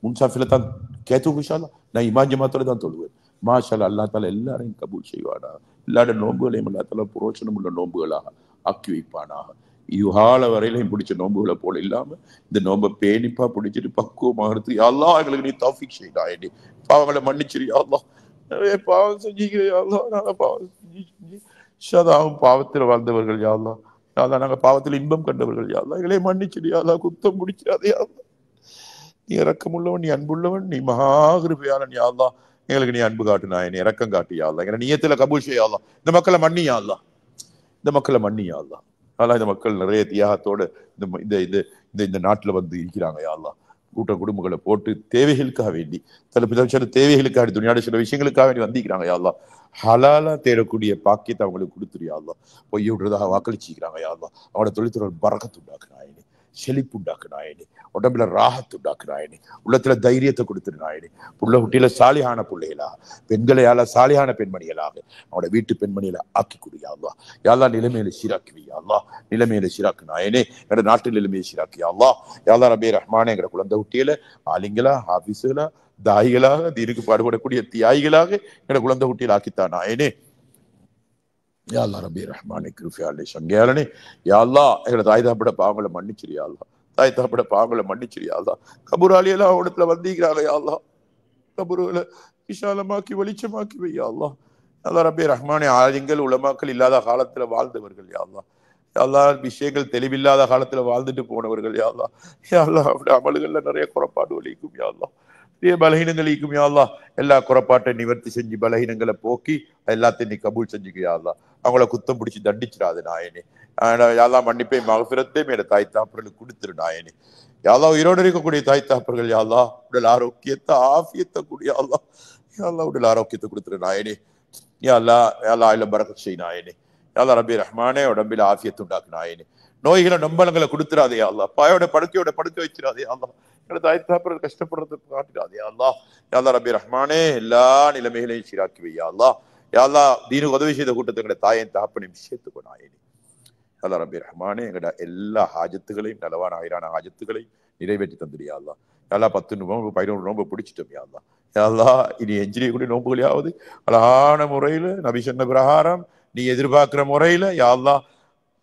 முன்சாஃபில தான் கேத்து இன்ஷா அல்லாஹ். நான் இமாம் ஜமாத்தோட தான் தொழுவேன். மாஷா அல்லாஹ். அல்லாஹ் தாலா எல்லாரையும் கபூல் செய்வானா. எல்லாரோட நோன்புகளையும் அல்லாஹ் தாலா புரோச்சனம் உள்ள நோன்புகளாக ஆக்கி வைப்பானாக. இதுகால வரையிலையும் பிடிச்ச நோன்புகளை போல இல்லாம இந்த நோன்பை பேணிப்பா பிடிச்சிட்டு பக்குவமாகிறது அல்லாஹ் எங்களுக்கு நீ தௌஃபீக் செய்தா. என்னடி பாவங்களை மன்னிச்சிரு அல்லாஹ். நிறைய பாவம் செஞ்சுக்கிறேன் அல்லாஹ். நாங்கள் பாவம் செஞ்சு ஷதாவும் பாவத்தில் வாழ்ந்தவர்கள் யாழ்லா. யாழ்லா நாங்கள் பாவத்தில் இன்பம் கண்டவர்கள் யாழ்லா. எங்களே மன்னிச்சிரு யாழ்லா. குத்தம் முடிச்சிடாதே யாழ்லா. நீ இரக்கமுள்ளவன், நீ அன்புள்ளவன், நீ மகாகிருபையாளன் யாழ்லா. எங்களுக்கு நீ அன்பு காட்டு நாயனே, இரக்கம் காட்டு யாழ்லா. எங்களை நீயத்துல கபூல் செய்ய யாழ்லா. இந்த மக்களை மன்னி யாழ்லா. இந்த மக்களை மன்னி யாழ்லா. அதெல்லாம் இந்த மக்கள் நிறைய தியாகத்தோட இந்த இந்த இந்த நாட்டுல வந்து இருக்கிறாங்க யாழ்லா. கூட்ட குடும்பங்களை போட்டு தேவைகளுக்காக வேண்டி சில தேவைகளுக்காக துணியாட சில விஷயங்களுக்காக வேண்டி வந்திக்கிறாங்க யாழ்லா. ஹலாலா தேடக்கூடிய பாக்கியத்தை அவங்களுக்கு கொடுத்துரு யாழ்லா. பொய் விடுறதாக வாக்களிச்சுக்கிறாங்க யாழ்லா. அவனோட தொழில்துறை பறக்கத்து உண்டாக்குனாயினே, செழிப்பு உண்டாக்குனாயினே, உடம்புல ராகத்து உண்டாக்குனாயினே, உள்ளத்துல தைரியத்தை கொடுத்துரு நாயனே. புள்ள குட்டியில சாலியான பிள்ளைகளாக, பெண்களையால சாலியான பெண்மணிகளாக அவனோட வீட்டு பெண்மணியில ஆக்கி கொடு யாழ்லா. யாழ்லா நிலைமையில சீராக்கி வை யாழ்லா. நிலைமையில சீராக்கு நாயனே. எங்களோட நாட்டு நிலைமையை சீராக்கி யாழ்லா. யாழ்லா ரப்பே ரஹ்மானே. எங்களோட குழந்தை குட்டியில ஆலிங்களா, ஹாபிஸுகளா, தாய்களாக, தீனுக்கு பாடுபடக்கூடிய தியாகிகளாக எங்களோட குழந்தை குட்டியில் ஆக்கித்தான் நாயனே. யா அல்லாஹ் ரப்பி ரஹ்மானே கிருஃபியாலே சங்கையாளனே. யா அல்லாஹ் எங்களோட தாய் தாப்பட பாவங்களை மன்னிச்சிரு யா அல்லாஹ். தாய் தாப்பட பாவங்களை மன்னிச்சிரு யா அல்லாஹ். கபூராலியெல்லாம் இடத்துல வந்திக்கிறாங்க யா அல்லாஹ். கபூர்களை விசாலமாக்கி வெளிச்சமாக்கி வை யா அல்லாஹ். அல்லாஹ் ரப்பி ரஹ்மானே. ஆலிங்கள் உலமாக்கள் இல்லாத காலத்துல வாழ்ந்தவர்கள் யா அல்லாஹ். யா அல்லாஹ் விஷயங்கள் தெளிவில்லாத காலத்துல வாழ்ந்துட்டு போனவர்கள் யா அல்லாஹ். யா அல்லாஹ் அவருடைய அமல்கள்ல நிறைய குறைபாடு வலிக்கும் யா அல்லாஹ். பலகீனங்களுக்கும் யா அல்லாஹ். எல்லா குறைபாட்டை நிவர்த்தி செஞ்சு பலகீனங்களை போக்கி எல்லாத்தையும் நீ கபூல் செஞ்சுக்க யா அல்லாஹ். அவங்கள குத்தம் பிடிச்சி தண்டிச்சிடாது நாயனே. யாழ்லா மன்னிப்பை மகஃபிரத்தை மேல தாய் தாப்பர்களுக்கு கொடுத்துரு நாயனே. யாழ்லா உயிரோடு இருக்கக்கூடிய தாய் தாப்பர்கள் யாழ்லா உடல் ஆரோக்கியத்தை ஆஃபியத்தை கூடிய யாழ்லா. யாழ்லா உடல் ஆரோக்கியத்தை கொடுத்துரு நாயனே. யாழ்லா யாழ்லா இல்ல பரக்கத் செய் நாயனே. யாழ்லா ரப்பி ரஹ்மானே. உடம்பில ஆஃபியத்தை உண்டாக்கு நாயனே. நோய்களை நம்பலங்களை கொடுத்துடாதே யாழ்லா. பாயோட படுக்கையோட படுக்க வச்சிடாதே யாழ்லா. தாய் தாப்பர்கள் கஷ்டப்படுறது காட்டிடாதே யாழ்லா. யாழ்லா ரப்பி ரஹ்மானே. எல்லா நிலைமைகளையும் சீராக்கி வை யாழ்லா. யாழ்லா தீனுக்கு உதவி செய்த கூட்டத்தை தாயின் தாப்பனையும் சேர்த்துக்கோ நாயனே. யாழ்லா ரப்பி ரஹ்மானே. எங்கட எல்லா ஹாஜத்துகளையும் நலவான ஆயிரான ஹாஜத்துகளையும் நிறைவேற்றி தந்துடு யாழ்லா. யாழ்லா 10 நோம்பு 11 நோம்பு பிடிச்சிட்டோம் யாழ்லா. யாழ்லா இனி எஞ்சிரியக்கூடிய நோம்புகளையாவது அழகான முறையில நபி சொன்ன பிரகாரம் நீ எதிர்பார்க்கிற முறையில யாழ்லா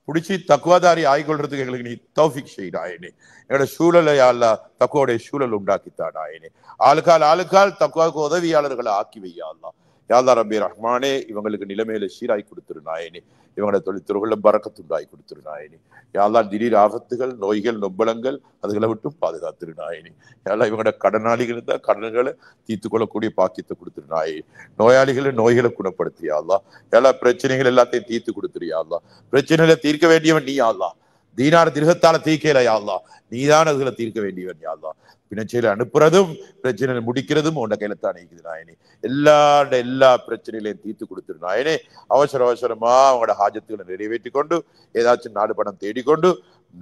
பிடிச்சி தக்குவாதாரி ஆய்கொள்றதுக்கு எங்களுக்கு நீ தௌஃபீக் செய்தாயனே. எங்களோட சூழலை யாழ்லா தக்குவோடைய சூழல் உண்டாக்கித்தாடாயனே. ஆளுக்கால் தக்குவாவுக்கு உதவியாளர்களை ஆக்கி வையாள்லா. யாழ்லா ரப்பி ரஹ்மானே. இவங்களுக்கு நிலைமையில சீராய் கொடுத்துரு நாயனே. இவங்களோட தொழில்துறைகளை பறக்கத்துண்டாய் கொடுத்துரு நாயனே. யாழ்லா திடீர் ஆபத்துகள், நோய்கள், நொம்பலங்கள் அதுகளை விட்டு பாதுகாத்துரு நாயனே. யாழ்லா இவங்களோட கடனாளிகள் இருந்தால் கடன்களை தீர்த்து கொள்ளக்கூடிய பாக்கியத்தை கொடுத்துரு நாயே. நோயாளிகளை நோய்களை குணப்படுத்து யாழ்லா. யாழ்லா பிரச்சனைகள் எல்லாத்தையும் தீர்த்து கொடுத்துரு யாழ்லா. பிரச்சனைகளை தீர்க்க வேண்டியவன் நீ யாழ்லா. தீனார் திருகத்தால தீர்க்கல யாழ்லா. நீதான் அதுகளை தீர்க்க வேண்டியவன் யாழ்லா. பிரச்சனையில அனுப்புறதும் பிரச்சனையில முடிக்கிறதும் உன்ன கையில தான் நீக்குது நாயனே. எல்லா பிரச்சனைகளையும் தீர்த்து கொடுத்துரு நாயனே. அவசரமா அவங்களோட ஹாஜத்துகளை நிறைவேற்றி கொண்டு ஏதாச்சும் நாடு பணம் தேடிக்கொண்டு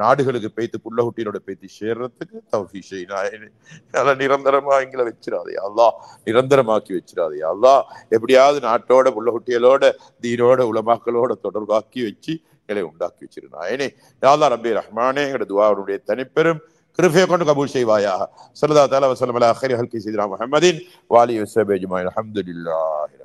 நாடுகளுக்கு பேய்த்து புள்ள குட்டியோட பேத்தி சேர்றதுக்கு தௌஃபீக் செய் நாயனே. நிரந்தரமா எங்களை வச்சிடாதே அல்லாஹ். நிரந்தரமாக்கி வச்சிடாதே அல்லாஹ். எப்படியாவது நாட்டோட புள்ள குட்டிகளோட தீனோட உலமாக்களோட தொடர்பாக்கி வச்சு எங்களை உண்டாக்கி வச்சிரு நாயனே. யாழ்லா ரப்பி ரஹ்மானே. எங்களோட துஆவுடைய தனிப்பெரும் கிருபையை கொண்டு கபூல் செய்வாயாக. ஸல்லல்லாஹு தஆலா வஸல்லம் அலா கைரி ஹல்கி ஸையிதினா முஹம்மதின் வ ஆலிஹி வஸஹ்பிஹி அஜ்மஈன். அல்ஹம்துலில்லாஹி.